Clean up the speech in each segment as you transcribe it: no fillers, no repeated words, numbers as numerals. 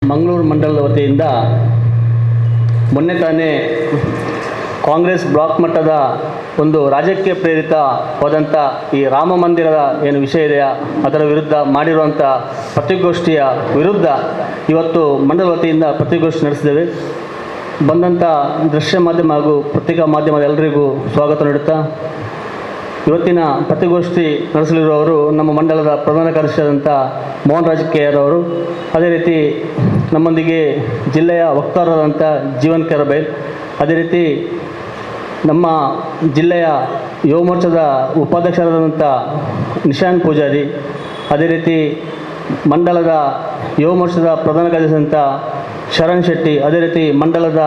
ಮಂಗಳೂರು ಮಂಡಲದ ವತಿಯಿಂದ ಮೊನ್ನೆ ತಾನೇ ಕಾಂಗ್ರೆಸ್ ಬ್ಲಾಕ್ ಮಟ್ಟದ ಒಂದು ರಾಜಕೀಯ ಪ್ರೇರಿತವಾದಂಥ ಈ ರಾಮ ಮಂದಿರದ ಏನು ವಿಷಯ ಇದೆಯಾ ಅದರ ವಿರುದ್ಧ ಮಾಡಿರುವಂಥ ಪತ್ರಿಕಾಗೋಷ್ಠಿಯ ವಿರುದ್ಧ ಇವತ್ತು ಮಂಡಲ ವತಿಯಿಂದ ಪತ್ರಿಕಾಗೋಷ್ಠಿ ನಡೆಸಿದ್ದೇವೆ. ಬಂದಂಥ ದೃಶ್ಯ ಮಾಧ್ಯಮ ಹಾಗೂ ಪತ್ರಿಕಾ ಮಾಧ್ಯಮದ ಎಲ್ಲರಿಗೂ ಸ್ವಾಗತ ನೀಡುತ್ತಾ, ಇವತ್ತಿನ ಪತ್ರಿಕಾಗೋಷ್ಠಿ ನಡೆಸಲಿರುವವರು ನಮ್ಮ ಮಂಡಲದ ಪ್ರಧಾನ ಕಾರ್ಯದರ್ಶಿಯಾದಂಥ ಮೋಹನ್ ರಾಜ್ KR ಅವರು, ಅದೇ ರೀತಿ ನಮ್ಮೊಂದಿಗೆ ಜಿಲ್ಲೆಯ ವಕ್ತಾರರಾದಂಥ ಜೀವನ್ ಕೆರಬೈಲ್, ಅದೇ ರೀತಿ ನಮ್ಮ ಜಿಲ್ಲೆಯ ಯುವ ಮೋರ್ಚಾದ ಉಪಾಧ್ಯಕ್ಷರಾದಂಥ ನಿಶಾಂತ್ ಪೂಜಾರಿ, ಅದೇ ರೀತಿ ಮಂಡಲದ ಯುವ ಮೋರ್ಚಾದ ಪ್ರಧಾನ ಕಾರ್ಯದರ್ಶಿಯಾದಂಥ ಶರಣ್ ಶೆಟ್ಟಿ, ಅದೇ ರೀತಿ ಮಂಡಲದ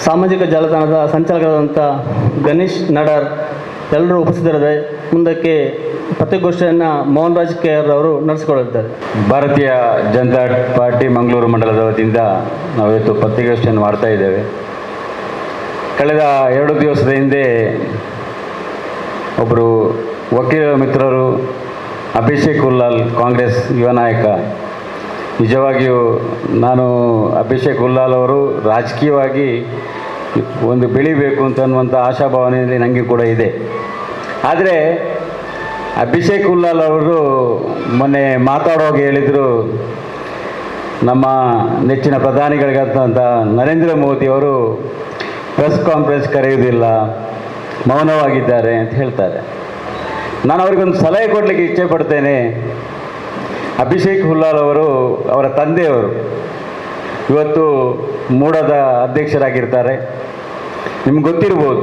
ಸಾಮಾಜಿಕ ಜಾಲತಾಣದ ಸಂಚಾಲಕರಾದಂಥ ಗಣೇಶ್ ನಡರ್ ಎಲ್ಲರೂ ಉಪಸ್ಥಿತರಿದ್ದಾರೆ. ಮುಂದಕ್ಕೆ ಪತ್ರಿಕಾಗೋಷ್ಠಿಯನ್ನು ಮೋಹನ್ ರಾಜ್ KR ಅವರು ನಡೆಸಿಕೊಳ್ಳುತ್ತಾರೆ. ಭಾರತೀಯ ಜನತಾ ಪಾರ್ಟಿ ಮಂಗಳೂರು ಮಂಡಲದ ವತಿಯಿಂದ ನಾವು ಇವತ್ತು ಪತ್ರಿಕಾಗೋಷ್ಠಿಯನ್ನು ಮಾಡ್ತಾ ಇದ್ದೇವೆ. ಕಳೆದ 2 ದಿವಸದ ಹಿಂದೆ ಒಬ್ಬರು ವಕೀಲ ಮಿತ್ರರು ಅಭಿಷೇಕ್ ಉಲ್ಲಾಲ್, ಕಾಂಗ್ರೆಸ್ ಯುವ ನಾಯಕ, ನಿಜವಾಗಿಯೂ ನಾನು ಅಭಿಷೇಕ್ ಉಲ್ಲಾಲ್ ಅವರು ರಾಜಕೀಯವಾಗಿ ಒಂದು ಬೆಳಿಬೇಕು ಅಂತನ್ನುವಂಥ ಆಶಾಭಾವನೆಯಲ್ಲಿ ನನಗೆ ಕೂಡ ಇದೆ. ಆದರೆ ಅಭಿಷೇಕ್ ಉಲ್ಲಾಲ್ ಅವರು ಮೊನ್ನೆ ಮಾತಾಡುವಾಗ ಹೇಳಿದರು, ನಮ್ಮ ನೆಚ್ಚಿನ ಪ್ರಧಾನಿಗಳಿಗಾದಂಥ ನರೇಂದ್ರ ಮೋದಿ ಅವರು ಪ್ರೆಸ್ ಕಾನ್ಫರೆನ್ಸ್ ಕರೆಯುವುದಿಲ್ಲ, ಮೌನವಾಗಿದ್ದಾರೆ ಅಂತ ಹೇಳ್ತಾರೆ. ನಾನು ಅವರಿಗೊಂದು ಸಲಹೆ ಕೊಡಲಿಕ್ಕೆ ಇಚ್ಛೆ ಪಡ್ತೇನೆ. ಅಭಿಷೇಕ್ ಉಲ್ಲಾಲ್ ಅವರು, ಅವರ ತಂದೆಯವರು ಇವತ್ತು ಮೂಡದ ಅಧ್ಯಕ್ಷರಾಗಿರ್ತಾರೆ. ನಿಮ್ಗೆ ಗೊತ್ತಿರ್ಬೋದು,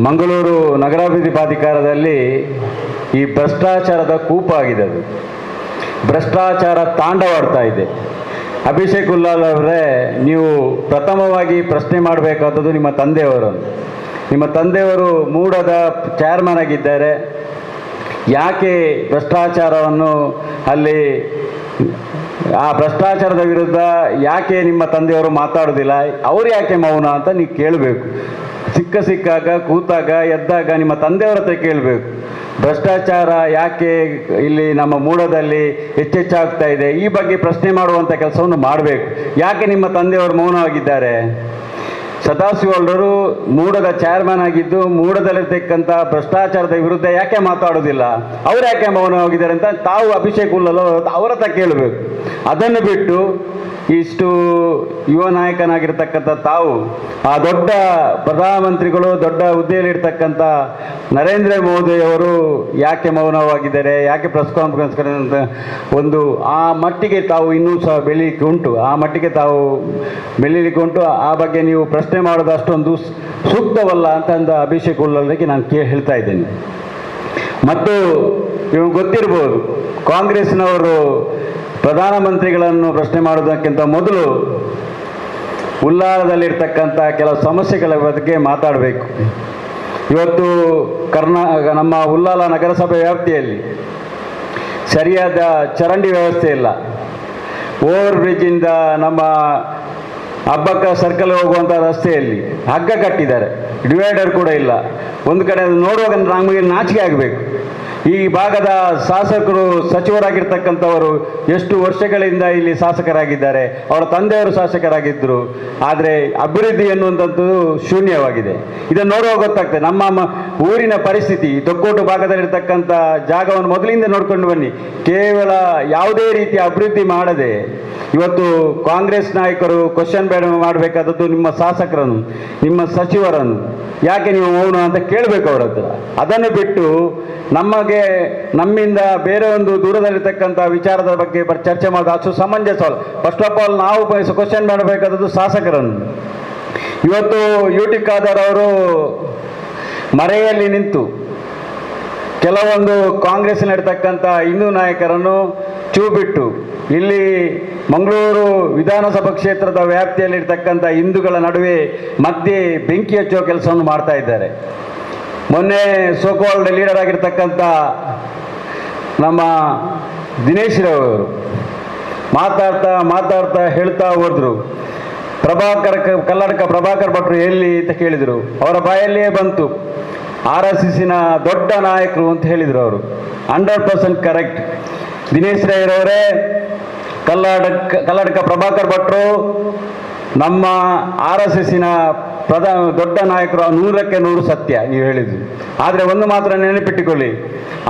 ಮಂಗಳೂರು ನಗರಾಭಿವೃದ್ಧಿ ಪ್ರಾಧಿಕಾರದಲ್ಲಿ ಈ ಭ್ರಷ್ಟಾಚಾರದ ಕೂಪ ಆಗಿದೆ. ಅದು ಭ್ರಷ್ಟಾಚಾರ ತಾಂಡವಾಡ್ತಾ ಇದೆ. ಅಭಿಷೇಕ್ ಉಲ್ಲಾಲ್ ಅವರೇ, ನೀವು ಪ್ರಥಮವಾಗಿ ಪ್ರಶ್ನೆ ಮಾಡಬೇಕಾದದ್ದು ನಿಮ್ಮ ತಂದೆಯವರನ್ನು. ನಿಮ್ಮ ತಂದೆಯವರು ಮೂಡದ ಚೇರ್ಮನ್ ಆಗಿದ್ದಾರೆ. ಯಾಕೆ ಭ್ರಷ್ಟಾಚಾರವನ್ನು ಅಲ್ಲಿ ಆ ಭ್ರಷ್ಟಾಚಾರದ ವಿರುದ್ಧ ಯಾಕೆ ನಿಮ್ಮ ತಂದೆಯವರು ಮಾತಾಡೋದಿಲ್ಲ, ಅವರು ಯಾಕೆ ಮೌನ ಅಂತ ನೀವು ಕೇಳಬೇಕು. ಸಿಕ್ಕಾಗ ಕೂತಾಗ ಎದ್ದಾಗ ನಿಮ್ಮ ತಂದೆಯವರ ಹತ್ರ ಕೇಳಬೇಕು. ಭ್ರಷ್ಟಾಚಾರ ಯಾಕೆ ಇಲ್ಲಿ ನಮ್ಮ ಮೂಡದಲ್ಲಿ ಹೆಚ್ಚೆಚ್ಚಾಗ್ತಾ ಇದೆ, ಈ ಬಗ್ಗೆ ಪ್ರಶ್ನೆ ಮಾಡುವಂಥ ಕೆಲಸವನ್ನು ಮಾಡಬೇಕು. ಯಾಕೆ ನಿಮ್ಮ ತಂದೆಯವರು ಮೌನವಾಗಿದ್ದಾರೆ? ಸದಾಶಿವವರು ಮೂಡದ ಚೇರ್ಮನ್ ಆಗಿದ್ದು ಮೂಡದಲ್ಲಿರ್ತಕ್ಕಂಥ ಭ್ರಷ್ಟಾಚಾರದ ವಿರುದ್ಧ ಯಾಕೆ ಮಾತಾಡೋದಿಲ್ಲ, ಅವ್ರು ಯಾಕೆ ಮೌನವಾಗಿದ್ದಾರೆ ಅಂತ ತಾವು ಅಭಿಷೇಕ್ ಉಲ್ಲಾಲ್ ಅವರ ಹತ್ರ ಕೇಳಬೇಕು. ಅದನ್ನು ಬಿಟ್ಟು ಇಷ್ಟು ಯುವ ನಾಯಕನಾಗಿರ್ತಕ್ಕಂಥ ತಾವು ಆ ದೊಡ್ಡ ಪ್ರಧಾನಮಂತ್ರಿಗಳು, ದೊಡ್ಡ ಹುದ್ದೆಯಲ್ಲಿರ್ತಕ್ಕಂಥ ನರೇಂದ್ರ ಮೋದಿ ಅವರು ಯಾಕೆ ಮೌನವಾಗಿದ್ದಾರೆ, ಯಾಕೆ ಪ್ರೆಸ್ ಕಾನ್ಫರೆನ್ಸ್ ಅಂತ ಒಂದು ಆ ಮಟ್ಟಿಗೆ ತಾವು ಇನ್ನೂ ಸಹ ಬೆಳೀಲಿಕ್ಕೆ ಉಂಟು, ಆ ಮಟ್ಟಿಗೆ ತಾವು ಬೆಳೀಲಿಕ್ಕೆ ಉಂಟು. ಆ ಬಗ್ಗೆ ನೀವು ಪ್ರಶ್ನೆ ಮಾಡೋದು ಅಷ್ಟೊಂದು ಸೂಕ್ತವಲ್ಲ ಅಂತಂದು ಅಭಿಷೇಕ್ ಉಲ್ಲಾಲ್ಗೆ ನಾನು ಹೇಳ್ತಾ ಇದ್ದೇನೆ. ಮತ್ತು ಇವಾಗ ಗೊತ್ತಿರ್ಬೋದು, ಕಾಂಗ್ರೆಸ್ನವರು ಪ್ರಧಾನಮಂತ್ರಿಗಳನ್ನು ಪ್ರಶ್ನೆ ಮಾಡೋದಕ್ಕಿಂತ ಮೊದಲು ಉಲ್ಲಾಲದಲ್ಲಿರ್ತಕ್ಕಂಥ ಕೆಲವು ಸಮಸ್ಯೆಗಳ ಬಗ್ಗೆ ಮಾತಾಡಬೇಕು. ಇವತ್ತು ನಮ್ಮ ಉಲ್ಲಾಲ ನಗರಸಭೆ ವ್ಯಾಪ್ತಿಯಲ್ಲಿ ಸರಿಯಾದ ಚರಂಡಿ ವ್ಯವಸ್ಥೆ ಇಲ್ಲ. ಓವರ್ ಬ್ರಿಡ್ಜಿಂದ ನಮ್ಮ ಹಬ್ಬಕ್ಕ ಸರ್ಕಲ್ ಹೋಗುವಂಥ ರಸ್ತೆಯಲ್ಲಿ ಹಗ್ಗ ಕಟ್ಟಿದ್ದಾರೆ, ಡಿವೈಡರ್ ಕೂಡ ಇಲ್ಲ. ಒಂದು ಕಡೆ ನೋಡುವಾಗ ನಮಗೆ ನಾಚಿಕೆ ಆಗಬೇಕು. ಈ ಭಾಗದ ಶಾಸಕರು, ಸಚಿವರಾಗಿರ್ತಕ್ಕಂಥವರು ಎಷ್ಟು ವರ್ಷಗಳಿಂದ ಇಲ್ಲಿ ಶಾಸಕರಾಗಿದ್ದಾರೆ, ಅವರ ತಂದೆಯವರು ಶಾಸಕರಾಗಿದ್ದರು. ಆದರೆ ಅಭಿವೃದ್ಧಿ ಎನ್ನುವಂಥದ್ದು ಶೂನ್ಯವಾಗಿದೆ. ಇದನ್ನು ನೋಡುವಾಗ ಗೊತ್ತಾಗ್ತದೆ ನಮ್ಮ ಊರಿನ ಪರಿಸ್ಥಿತಿ. ತೊಕ್ಕೋಟು ಭಾಗದಲ್ಲಿರ್ತಕ್ಕಂಥ ಜಾಗವನ್ನು ಮೊದಲಿಂದ ನೋಡ್ಕೊಂಡು ಬನ್ನಿ. ಕೇವಲ ಯಾವುದೇ ರೀತಿಯ ಅಭಿವೃದ್ಧಿ ಮಾಡದೆ ಇವತ್ತು ಕಾಂಗ್ರೆಸ್ ನಾಯಕರು ಕ್ವಶನ್ ಬೇಡ ಮಾಡಬೇಕಾದದ್ದು ನಿಮ್ಮ ಶಾಸಕರನ್ನು, ನಿಮ್ಮ ಸಚಿವರನ್ನು. ಯಾಕೆ ನೀವು ಮೌನ ಅಂತ ಕೇಳಬೇಕು ಅವರ ಹತ್ರ. ಅದನ್ನು ಬಿಟ್ಟು ನಮ್ಮಿಂದ ಬೇರೆ ಒಂದು ದೂರದಲ್ಲಿರ್ತಕ್ಕಂಥ ವಿಚಾರದ ಬಗ್ಗೆ ಚರ್ಚೆ ಮಾಡೋದು ಅಷ್ಟು ಸಮಂಜಸವಲ್ಲ. ಫಸ್ಟ್ ಆಫ್ ಆಲ್ ನಾವು ಕ್ವಶನ್ ಮಾಡಬೇಕಾದದ್ದು ಶಾಸಕರನ್ನು. ಇವತ್ತು UT ಖಾದರ್ ಅವರು ಮರೆಯಲ್ಲಿ ನಿಂತು ಕೆಲವೊಂದು ಕಾಂಗ್ರೆಸ್ನಲ್ಲಿರ್ತಕ್ಕಂಥ ಹಿಂದೂ ನಾಯಕರನ್ನು ಬಿಟ್ಟು ಇಲ್ಲಿ ಮಂಗಳೂರು ವಿಧಾನಸಭಾ ಕ್ಷೇತ್ರದ ವ್ಯಾಪ್ತಿಯಲ್ಲಿರ್ತಕ್ಕಂಥ ಹಿಂದೂಗಳ ನಡುವೆ ಮಧ್ಯೆ ಬೆಂಕಿ ಹಚ್ಚುವ ಕೆಲಸವನ್ನು ಮಾಡ್ತಾ ಇದ್ದಾರೆ. ಮೊನ್ನೆ ಸೋಕಾಲ್ಡ್ ಲೀಡರ್ ಆಗಿರ್ತಕ್ಕಂಥ ನಮ್ಮ ದಿನೇಶ್ ರವರು ಮಾತಾಡ್ತಾ ಹೇಳ್ತಾ ಹೋದ್ರು, ಕಲ್ಲಡ್ಕ ಪ್ರಭಾಕರ್ ಭಟ್ರು ಎಲ್ಲಿ ಅಂತ ಕೇಳಿದರು. ಅವರ ಬಾಯಲ್ಲಿಯೇ ಬಂತು, RSSನ ದೊಡ್ಡ ನಾಯಕರು ಅಂತ ಹೇಳಿದರು. ಅವರು 100% ಕರೆಕ್ಟ್. ದಿನೇಶ್ ರೈರವರೇ ಕಲ್ಲಡ್ಕ ಪ್ರಭಾಕರ್ ಭಟ್ರು ನಮ್ಮ RSSನ ದೊಡ್ಡ ನಾಯಕರು, 100% ಸತ್ಯ ನೀವು ಹೇಳಿದ್ದು. ಆದರೆ ಒಂದು ಮಾತ್ರ ನೆನಪಿಟ್ಟುಕೊಳ್ಳಿ,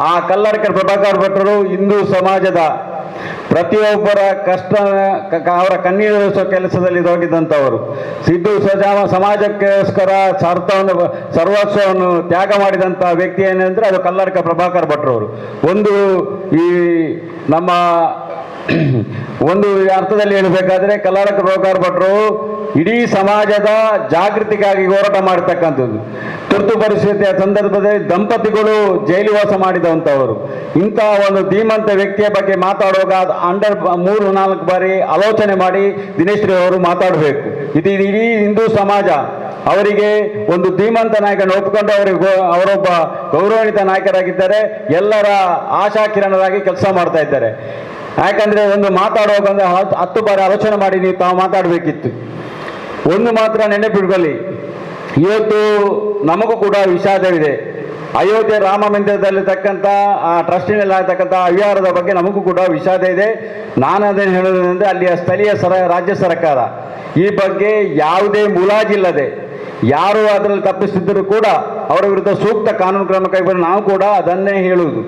ಆ ಕಲ್ಲಡ್ಕ ಪ್ರಭಾಕರ್ ಭಟ್ರು ಹಿಂದೂ ಸಮಾಜದ ಪ್ರತಿಯೊಬ್ಬರ ಕಷ್ಟ ಅವರ ಕಣ್ಣೀರು ಕೆಲಸದಲ್ಲಿ ತೊಡಗಿದಂಥವರು. ಹಿಂದೂ ಸಮಾಜಕ್ಕೋಸ್ಕರ ಸರ್ವಸ್ವವನ್ನು ತ್ಯಾಗ ಮಾಡಿದಂಥ ವ್ಯಕ್ತಿ ಏನೆಂದರೆ ಅದು ಕಲ್ಲಡ್ಕ ಪ್ರಭಾಕರ್ ಭಟ್ರವರು. ಈ ನಮ್ಮ ಒಂದು ಅರ್ಥದಲ್ಲಿ ಹೇಳಬೇಕಾದ್ರೆ ಕಲ್ಲಡ್ಕ ಪ್ರಭಾಕರ್ ಭಟ್ರು ಇಡೀ ಸಮಾಜದ ಜಾಗೃತಿಗಾಗಿ ಹೋರಾಟ ಮಾಡತಕ್ಕಂಥದ್ದು. ತುರ್ತು ಪರಿಸ್ಥಿತಿಯ ಸಂದರ್ಭದಲ್ಲಿ ದಂಪತಿಗಳು ಜೈಲುವಾಸ ಮಾಡಿದಂಥವರು. ಇಂತಹ ಒಂದು ಧೀಮಂತ ವ್ಯಕ್ತಿಯ ಬಗ್ಗೆ ಮಾತಾಡುವಾಗ 3-4 ಬಾರಿ ಆಲೋಚನೆ ಮಾಡಿ ದಿನೇಶ್ ರೈ ಅವರು ಮಾತಾಡಬೇಕು. ಇದು ಇಡೀ ಹಿಂದೂ ಸಮಾಜ ಅವರಿಗೆ ಒಂದು ಧೀಮಂತ ನಾಯಕನ ಒಪ್ಪಿಕೊಂಡು ಅವರೊಬ್ಬ ಗೌರವಾನ್ವಿತ ನಾಯಕರಾಗಿದ್ದಾರೆ. ಎಲ್ಲರ ಆಶಾಕಿರಣರಾಗಿ ಕೆಲಸ ಮಾಡ್ತಾ ಇದ್ದಾರೆ. ಯಾಕಂದ್ರೆ ಒಂದು ಮಾತಾಡುವಾಗ 10 ಬಾರಿ ಆಲೋಚನೆ ಮಾಡಿ ನೀವು ತಾವು ಮಾತಾಡಬೇಕಿತ್ತು. ಒಂದು ಮಾತ್ರ ನೆನಪಿಟ್ಕೊಳ್ಳಿ, ಇವತ್ತು ನಮಗೂ ಕೂಡ ವಿಷಾದವಿದೆ. ಅಯೋಧ್ಯೆ ರಾಮ ಮಂದಿರದಲ್ಲಿರ್ತಕ್ಕಂಥ ಆ ಟ್ರಸ್ಟಿನಲ್ಲಿ ಆಗ್ತಕ್ಕಂಥ ಅವ್ಯವಹಾರದ ಬಗ್ಗೆ ನಮಗೂ ಕೂಡ ವಿಷಾದ ಇದೆ. ನಾನು ಅದನ್ನು ಹೇಳೋದಂದರೆ ಅಲ್ಲಿಯ ಸ್ಥಳೀಯ ರಾಜ್ಯ ಸರ್ಕಾರ ಈ ಬಗ್ಗೆ ಯಾವುದೇ ಮುಲಾಜಿಲ್ಲದೆ ಯಾರು ಅದರಲ್ಲಿ ತಪ್ಪಿಸಿದ್ದರೂ ಕೂಡ ಅವರ ವಿರುದ್ಧ ಸೂಕ್ತ ಕಾನೂನು ಕ್ರಮ ಕೈಗೊಂಡು ನಾವು ಕೂಡ ಅದನ್ನೇ ಹೇಳುವುದು.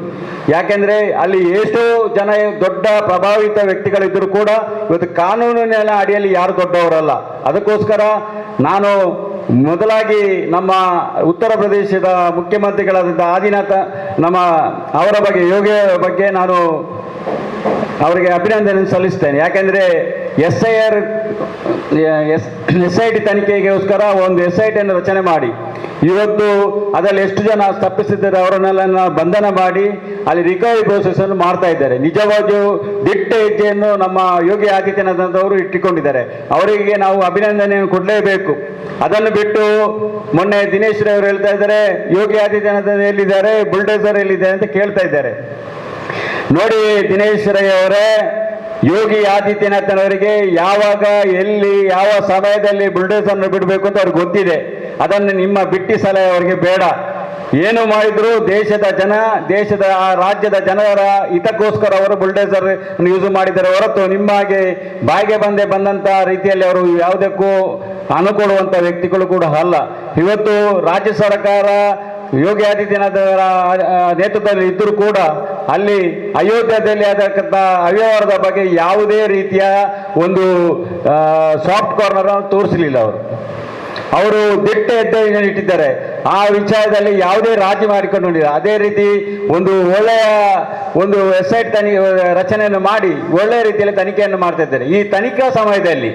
ಯಾಕೆಂದರೆ ಅಲ್ಲಿ ಎಷ್ಟೋ ಜನ ದೊಡ್ಡ ಪ್ರಭಾವಿತ ವ್ಯಕ್ತಿಗಳಿದ್ದರೂ ಕೂಡ ಇವತ್ತು ಕಾನೂನಿನ ಅಡಿಯಲ್ಲಿ ಯಾರು ದೊಡ್ಡವರಲ್ಲ. ಅದಕ್ಕೋಸ್ಕರ ನಾನು ಮೊದಲಾಗಿ ನಮ್ಮ ಉತ್ತರ ಪ್ರದೇಶದ ಮುಖ್ಯಮಂತ್ರಿಗಳಾದಂಥ ಆದಿನಾಥ ಅವರ ಬಗ್ಗೆ ಯೋಗಿ ಬಗ್ಗೆ ನಾನು ಅವರಿಗೆ ಅಭಿನಂದನೆ ಸಲ್ಲಿಸ್ತೇನೆ. ಯಾಕೆಂದರೆ SIT ತನಿಖೆಗೋಸ್ಕರ ಒಂದು SIT ಅನ್ನು ರಚನೆ ಮಾಡಿ ಇವತ್ತು ಅದರಲ್ಲಿ ಎಷ್ಟು ಜನ ತಪ್ಪಿಸಿದ್ದಾರೆ ಅವರನ್ನೆಲ್ಲ ಬಂಧನ ಮಾಡಿ ಅಲ್ಲಿ ರಿಕವರಿ ಪ್ರೋಸೆಸ್ ಅನ್ನು ಮಾಡ್ತಾ ಇದ್ದಾರೆ. ನಿಜವಾಗಿಯೂ ದಿಟ್ಟ ಹೆಜ್ಜೆಯನ್ನು ನಮ್ಮ ಯೋಗಿ ಆದಿತ್ಯನಾಥ್ ಅವರು ಇಟ್ಟುಕೊಂಡಿದ್ದಾರೆ. ಅವರಿಗೆ ನಾವು ಅಭಿನಂದನೆಯನ್ನು ಕೊಡಲೇಬೇಕು. ಅದನ್ನು ಬಿಟ್ಟು ಮೊನ್ನೆ ದಿನೇಶ್ ರೈ ಅವರು ಹೇಳ್ತಾ ಇದ್ದಾರೆ ಯೋಗಿ ಆದಿತ್ಯನಾಥ್ ಎಲ್ಲಿದ್ದಾರೆ, ಬುಲ್ಡೇಸರ್ ಎಲ್ಲಿದ್ದಾರೆ ಅಂತ ಕೇಳ್ತಾ ಇದ್ದಾರೆ. ನೋಡಿ ದಿನೇಶ್ ರೈ ಅವರೇ, ಯೋಗಿ ಆದಿತ್ಯನಾಥನವರಿಗೆ ಯಾವಾಗ ಎಲ್ಲಿ ಯಾವ ಸಮಯದಲ್ಲಿ ಬುಲ್ಡೇಸರ್ನ ಬಿಡಬೇಕು ಅಂತ ಅವ್ರಿಗೆ ಗೊತ್ತಿದೆ. ಅದನ್ನು ನಿಮ್ಮ ಬಿಟ್ಟಿ ಸಲಹೆ ಅವರಿಗೆ ಬೇಡ. ಏನು ಮಾಡಿದ್ರು ದೇಶದ ಆ ರಾಜ್ಯದ ಜನರ ಹಿತಕ್ಕೋಸ್ಕರ ಅವರು ಬುಲ್ಡೇಸರ್ ಯೂಸ್ ಮಾಡಿದ್ದಾರೆ ಹೊರತು ನಿಮ್ಮ ಹಾಗೆ ಬಾಯಿಗೆ ಬಂದಂಥ ರೀತಿಯಲ್ಲಿ ಅವರು ಯಾವುದಕ್ಕೂ ಅನುಕೊಡುವಂಥ ವ್ಯಕ್ತಿಗಳು ಕೂಡ ಅಲ್ಲ. ಇವತ್ತು ರಾಜ್ಯ ಸರ್ಕಾರ ಯೋಗಿ ಆದಿತ್ಯನಾಥ್ ಅವರ ನೇತೃತ್ವದಲ್ಲಿ ಇದ್ದರೂ ಕೂಡ ಅಲ್ಲಿ ಅಯೋಧ್ಯೆಯಲ್ಲಿ ಆದಕ್ಕಂಥ ಅವ್ಯವಹಾರದ ಬಗ್ಗೆ ಯಾವುದೇ ರೀತಿಯ ಒಂದು ಸಾಫ್ಟ್ ಕಾರ್ನರ್ ತೋರಿಸಲಿಲ್ಲ. ಅವರು ದಿಟ್ಟ ಹೆಜ್ಜೆಯನ್ನು ಇಟ್ಟಿದ್ದಾರೆ. ಆ ವಿಚಾರದಲ್ಲಿ ಯಾವುದೇ ರಾಜಿ ಮಾಡಿಕೊಂಡಿಲ್ಲ. ಅದೇ ರೀತಿ ಒಂದು ಒಳ್ಳೆಯ ಒಂದು SIT ರಚನೆಯನ್ನು ಮಾಡಿ ಒಳ್ಳೆಯ ರೀತಿಯಲ್ಲಿ ತನಿಖೆಯನ್ನು ಮಾಡ್ತಾ ಇದ್ದಾರೆ. ಈ ತನಿಖಾ ಸಮಯದಲ್ಲಿ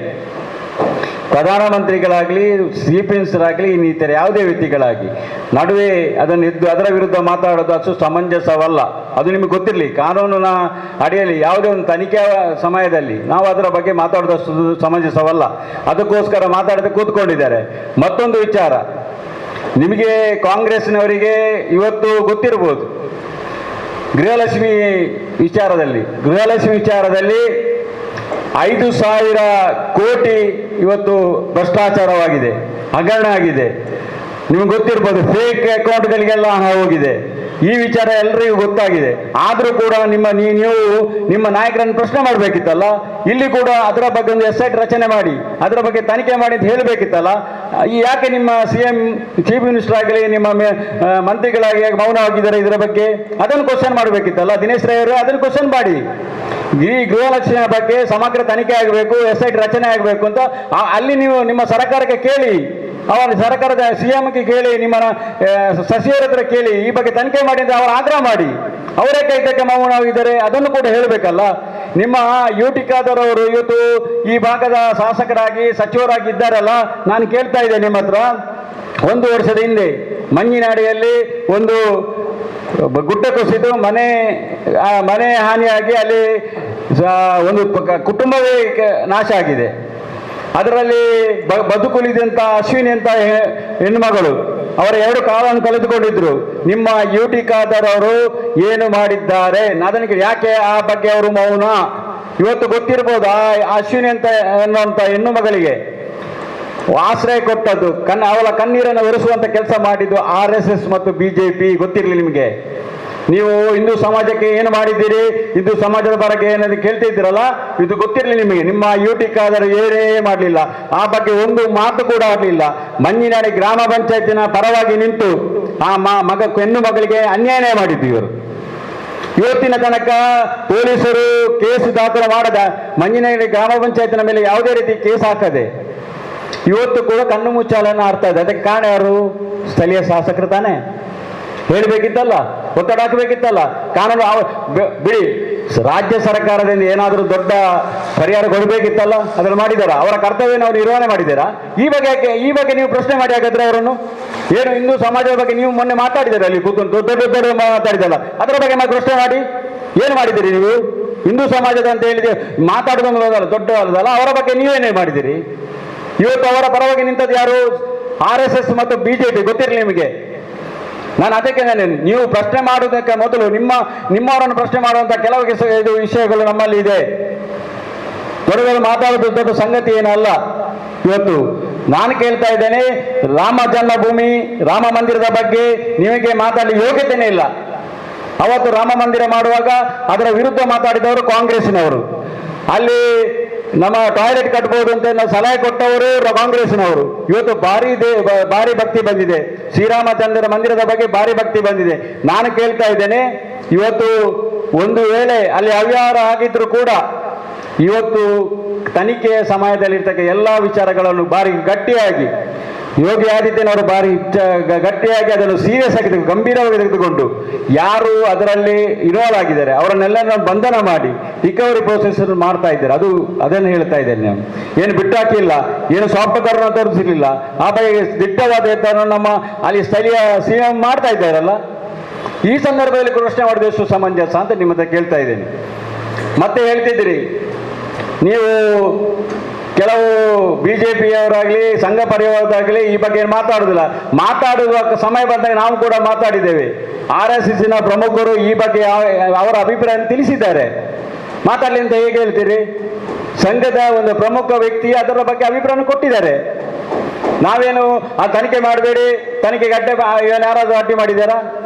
ಪ್ರಧಾನಮಂತ್ರಿಗಳಾಗಲಿ, ಚೀಫ್ ಮಿನಿಸ್ಟರ್ ಆಗಲಿ, ಇನ್ನಿತರ ಯಾವುದೇ ವ್ಯಕ್ತಿಗಳಾಗಿ ನಡುವೆ ಅದರ ವಿರುದ್ಧ ಮಾತಾಡೋದು ಅಷ್ಟು ಸಮಂಜಸವಲ್ಲ. ಅದು ನಿಮಗೆ ಗೊತ್ತಿರಲಿ, ಕಾನೂನಿನ ಅಡಿಯಲ್ಲಿ ಯಾವುದೇ ಒಂದು ತನಿಖೆಯ ಸಮಯದಲ್ಲಿ ನಾವು ಅದರ ಬಗ್ಗೆ ಮಾತಾಡೋದಷ್ಟು ಸಮಂಜಸವಲ್ಲ. ಅದಕ್ಕೋಸ್ಕರ ಮಾತಾಡದೆ ಕೂತ್ಕೊಂಡಿದ್ದಾರೆ. ಮತ್ತೊಂದು ವಿಚಾರ, ನಿಮಗೆ ಕಾಂಗ್ರೆಸ್ನವರಿಗೆ ಇವತ್ತು ಗೊತ್ತಿರ್ಬೋದು, ಗೃಹಲಕ್ಷ್ಮಿ ವಿಚಾರದಲ್ಲಿ 5,000 ಕೋಟಿ ಇವತ್ತು ಭ್ರಷ್ಟಾಚಾರವಾಗಿದೆ, ಹಗರಣ ಆಗಿದೆ. ನಿಮ್ಗೆ ಗೊತ್ತಿರ್ಬೋದು, ಫೇಕ್ ಅಕೌಂಟ್ಗಳಿಗೆಲ್ಲ ಹಣ ಹೋಗಿದೆ. ಈ ವಿಚಾರ ಎಲ್ಲರಿಗೂ ಗೊತ್ತಾಗಿದೆ. ಆದರೂ ಕೂಡ ನೀವು ನಿಮ್ಮ ನಾಯಕರನ್ನು ಪ್ರಶ್ನೆ ಮಾಡಬೇಕಿತ್ತಲ್ಲ. ಇಲ್ಲಿ ಕೂಡ ಅದರ ಬಗ್ಗೆ ಒಂದು SIT ರಚನೆ ಮಾಡಿ ಅದರ ಬಗ್ಗೆ ತನಿಖೆ ಮಾಡಿ ಅಂತ ಹೇಳಬೇಕಿತ್ತಲ್ಲ. ಯಾಕೆ ನಿಮ್ಮ CM ಚೀಫ್ ಮಿನಿಸ್ಟರ್ ಆಗಲಿ ನಿಮ್ಮ ಮಂತ್ರಿಗಳಾಗಿ ಮೌನವಾಗಿದ್ದಾರೆ ಇದರ ಬಗ್ಗೆ? ಅದನ್ನು ಕ್ವಶನ್ ಮಾಡಬೇಕಿತ್ತಲ್ಲ ದಿನೇಶ್ ರೈ ಅವರು. ಅದನ್ನು ಕ್ವಶನ್ ಮಾಡಿ. ಈ ಗೃಹಲಕ್ಷ್ಮಿಯ ಬಗ್ಗೆ ಸಮಗ್ರ ತನಿಖೆ ಆಗಬೇಕು, SIT ರಚನೆ ಆಗಬೇಕು ಅಂತ ಅಲ್ಲಿ ನೀವು ನಿಮ್ಮ ಸರ್ಕಾರಕ್ಕೆ ಕೇಳಿ, ಅವರ ಸರ್ಕಾರದ CMಗೆ ಕೇಳಿ, ನಿಮ್ಮ ಸಚಿವರ ಹತ್ರ ಕೇಳಿ, ಈ ಬಗ್ಗೆ ತನಿಖೆ ಮಾಡಿ ಅಂತ ಅವರು ಆಗ್ರಹ ಮಾಡಿ. ಅವರೇ ಕೈತಕ್ಕೆ ಮೌನವಾಗಿದ್ದಾರೆ, ಅದನ್ನು ಕೂಡ ಹೇಳಬೇಕಲ್ಲ. ನಿಮ್ಮ UT ಖಾದರ್ ಅವರು ಇವತ್ತು ಈ ಭಾಗದ ಶಾಸಕರಾಗಿ ಸಚಿವರಾಗಿ ಇದ್ದಾರಲ್ಲ, ನಾನು ಕೇಳ್ತಾ ಇದ್ದೆ ನಿಮ್ಮ ಹತ್ರ. 1 ವರ್ಷದ ಹಿಂದೆ ಮಂಜಿನಾಡಿಯಲ್ಲಿ ಒಂದು ಗುಡ್ಡ ಕುಸಿದು ಮನೆ ಹಾನಿಯಾಗಿ ಅಲ್ಲಿ ಒಂದು ಕುಟುಂಬವೇ ನಾಶ ಆಗಿದೆ. ಅದರಲ್ಲಿ ಬದುಕುಳಿದಂಥ ಅಶ್ವಿನಿ ಅಂತ ಹೆಣ್ಣುಮಗಳು ಅವರ 2 ಕಾಲನ್ನು ಕಳೆದುಕೊಂಡಿದ್ರು. ನಿಮ್ಮ UT ಖಾದರ್ ಅವರು ಏನು ಮಾಡಿದ್ದಾರೆ ಅದಕ್ಕೆ ಯಾಕೆ ಆ ಬಗ್ಗೆ ಅವರು ಮೌನ? ಇವತ್ತು ಗೊತ್ತಿರ್ಬೋದು, ಆ ಅಶ್ವಿನಿ ಅನ್ನುವಂಥ ಹೆಣ್ಣು ಮಗಳಿಗೆ ಆಶ್ರಯ ಕೊಟ್ಟದ್ದು, ಅವಳ ಕಣ್ಣೀರನ್ನು ಒರೆಸುವಂತ ಕೆಲಸ ಮಾಡಿದ್ದು RSS ಮತ್ತು BJP. ಗೊತ್ತಿರಲಿ ನಿಮಗೆ. ನೀವು ಹಿಂದೂ ಸಮಾಜಕ್ಕೆ ಏನು ಮಾಡಿದ್ದೀರಿ, ಹಿಂದೂ ಸಮಾಜದ ಬಗ್ಗೆ ಏನಾದ್ರು ಕೇಳ್ತಿದ್ದೀರಲ್ಲ, ಇದು ಗೊತ್ತಿರಲಿ ನಿಮಗೆ. ನಿಮ್ಮ ಯೂಟಿ ಖಾದರ್ ಏನೇ ಮಾಡಲಿಲ್ಲ, ಆ ಬಗ್ಗೆ ಒಂದು ಮಾತು ಕೂಡ ಆಗಲಿಲ್ಲ. ಮಂಜಿನಾಡಿ ಗ್ರಾಮ ಪಂಚಾಯತಿನ ಪರವಾಗಿ ನಿಂತು ಆ ಹೆಣ್ಣು ಮಗಳಿಗೆ ಅನ್ಯಾಯ ಮಾಡಿದ್ದು ಇವರು. ಇವತ್ತಿನ ತನಕ ಪೊಲೀಸರು ಕೇಸು ದಾಖಲು ಮಾಡದ ಮಂಜಿನಾಡಿ ಗ್ರಾಮ ಪಂಚಾಯತಿನ ಮೇಲೆ ಯಾವುದೇ ರೀತಿ ಕೇಸ್ ಹಾಕದೆ ಇವತ್ತು ಕೂಡ ಕಣ್ಣು ಮುಚ್ಚಾಲನ್ನು ಆಡ್ತಾ ಇದೆ. ಅದಕ್ಕೆ ಕಾರಣ ಯಾರು? ಸ್ಥಳೀಯ ಶಾಸಕರು ತಾನೇ. ಹೇಳಬೇಕಿತ್ತಲ್ಲ, ಒತ್ತಡ ಹಾಕಬೇಕಿತ್ತಲ್ಲ. ಕಾನೂನು ಬಿಡಿ, ರಾಜ್ಯ ಸರ್ಕಾರದಿಂದ ಏನಾದರೂ ದೊಡ್ಡ ಪರಿಹಾರ ಕೊಡಬೇಕಿತ್ತಲ್ಲ, ಅದನ್ನು ಮಾಡಿದಾರ? ಅವರ ಕರ್ತವ್ಯನ ಅವರು ನಿರ್ವಹಣೆ ಮಾಡಿದ್ದಾರಾ? ಈ ಬಗ್ಗೆ ನೀವು ಪ್ರಶ್ನೆ ಮಾಡಿ ಹಾಗಾದ್ರೆ ಅವರನ್ನು. ಏನು ಹಿಂದೂ ಸಮಾಜದ ಬಗ್ಗೆ ನೀವು ಮೊನ್ನೆ ಮಾತಾಡಿದ್ದಾರೆ, ಅಲ್ಲಿ ಕೂತ್ಕೊಂಡು ದೊಡ್ಡ ಮಾತಾಡಿದಲ್ಲ, ಅದರ ಬಗ್ಗೆ ನಾವು ಪ್ರಶ್ನೆ ಮಾಡಿ. ಏನು ಮಾಡಿದ್ದೀರಿ ನೀವು? ಹಿಂದೂ ಸಮಾಜದ ಅಂತ ಹೇಳಿದ್ರೆ ಮಾತಾಡೋದಲ್ಲ, ದೊಡ್ಡ ಅಲ್ಲದಲ್ಲ, ಅವರ ಬಗ್ಗೆ ನೀವೇನೇ ಮಾಡಿದ್ದೀರಿ? ಇವತ್ತು ಅವರ ಪರವಾಗಿ ನಿಂತದ್ದು ಯಾರು? RSS ಮತ್ತು BJP. ಗೊತ್ತಿರಲಿ ನಿಮಗೆ. ನಾನು ಅದಕ್ಕೆ ನೀವು ಪ್ರಶ್ನೆ ಮಾಡುವುದಕ್ಕೆ ಮೊದಲು ನಿಮ್ಮವರನ್ನು ಪ್ರಶ್ನೆ ಮಾಡುವಂಥ ಕೆಲವು ಇದು ವಿಷಯಗಳು ನಮ್ಮಲ್ಲಿ ಇದೆ. ದೊಡ್ಡ ಮಾತಾಡೋದು ದೊಡ್ಡ ಸಂಗತಿ ಏನಲ್ಲ. ಇವತ್ತು ನಾನು ಕೇಳ್ತಾ ಇದ್ದೇನೆ, ರಾಮ ಜನ್ಮಭೂಮಿ ರಾಮ ಮಂದಿರದ ಬಗ್ಗೆ ನಿಮಗೆ ಮಾತಾಡಲಿ ಯೋಗ್ಯತೆಯೇ ಇಲ್ಲ. ಅವತ್ತು ರಾಮ ಮಂದಿರ ಮಾಡುವಾಗ ಅದರ ವಿರುದ್ಧ ಮಾತಾಡಿದವರು ಕಾಂಗ್ರೆಸ್ಸಿನವರು. ಅಲ್ಲಿ ನಮ್ಮ ಟಾಯ್ಲೆಟ್ ಕಟ್ಬೋದು ಅಂತ ಸಲಹೆ ಕೊಟ್ಟವರು ಕಾಂಗ್ರೆಸ್ನವರು. ಇವತ್ತು ಭಾರಿ ಭಕ್ತಿ ಬಂದಿದೆ, ಶ್ರೀರಾಮಚಂದ್ರ ಮಂದಿರದ ಬಗ್ಗೆ ಭಾರಿ ಭಕ್ತಿ ಬಂದಿದೆ. ನಾನು ಕೇಳ್ತಾ ಇದ್ದೇನೆ, ಇವತ್ತು ಒಂದು ವೇಳೆ ಅಲ್ಲಿ ಅವ್ಯವಹಾರ ಆಗಿದ್ರು ಕೂಡ ಇವತ್ತು ತನಿಖೆಯ ಸಮಯದಲ್ಲಿರ್ತಕ್ಕ ಎಲ್ಲ ವಿಚಾರಗಳನ್ನು ಭಾರಿ ಗಟ್ಟಿಯಾಗಿ ಯೋಗಿ ಆದಿತ್ಯನವರು ಭಾರಿ ಗಟ್ಟಿಯಾಗಿ ಅದನ್ನು ಸೀರಿಯಸ್ ಆಗಿ ಗಂಭೀರವಾಗಿ ತೆಗೆದುಕೊಂಡು ಯಾರು ಅದರಲ್ಲಿ ಇನ್ವಾಲ್ವ್ ಆಗಿದ್ದಾರೆ ಅವರನ್ನೆಲ್ಲ ಬಂಧನ ಮಾಡಿ ರಿಕವರಿ ಪ್ರೊಸೆಸ್ ಮಾಡ್ತಾ ಇದ್ದಾರೆ. ಅದನ್ನು ಹೇಳ್ತಾ ಇದ್ದೇನೆ. ನಾನು ಏನು ಬಿಟ್ಟಾಕಿಲ್ಲ, ಏನು ಸಾಫ್ಟ್ವೇರ್ ತೋರಿಸಿರ್ಲಿಲ್ಲ. ಆ ಬಗ್ಗೆ ದಿಟ್ಟವಾದ ನಮ್ಮ ಅಲ್ಲಿ ಸ್ಥಳೀಯ CM ಮಾಡ್ತಾ ಇದ್ದಾರಲ್ಲ. ಈ ಸಂದರ್ಭದಲ್ಲಿ ಪ್ರಶ್ನೆ ಮಾಡಿದ ಎಷ್ಟು ಸಮಂಜಸ ಅಂತ ನಿಮ್ಮ ಹತ್ರ ಕೇಳ್ತಾ ಇದ್ದೇನೆ. ಮತ್ತೆ ಹೇಳ್ತಿದ್ದೀರಿ ನೀವು ಕೆಲವು BJPಯವರಾಗಲಿ ಸಂಘ ಪರಿವಾರದಾಗಲಿ ಈ ಬಗ್ಗೆ ಮಾತಾಡುವುದಿಲ್ಲ. ಮಾತಾಡುವ ಸಮಯ ಬಂದಾಗ ನಾವು ಕೂಡ ಮಾತಾಡಿದ್ದೇವೆ. RSSನ ಪ್ರಮುಖರು ಈ ಬಗ್ಗೆ ಅವರ ಅಭಿಪ್ರಾಯ ತಿಳಿಸಿದ್ದಾರೆ. ಮಾತಾಡಲಿ ಅಂತ ಹೇಗೆ ಹೇಳ್ತೀರಿ? ಸಂಘದ ಒಂದು ಪ್ರಮುಖ ವ್ಯಕ್ತಿ ಅದರ ಬಗ್ಗೆ ಅಭಿಪ್ರಾಯ ಕೊಟ್ಟಿದ್ದಾರೆ. ನಾವೇನು ಆ ತನಿಖೆ ಮಾಡಬೇಡಿ, ತನಿಖೆಗೆ ಯಾರಾದರೂ ಅಡ್ಡಿ ಮಾಡಿದ್ದಾರಾ?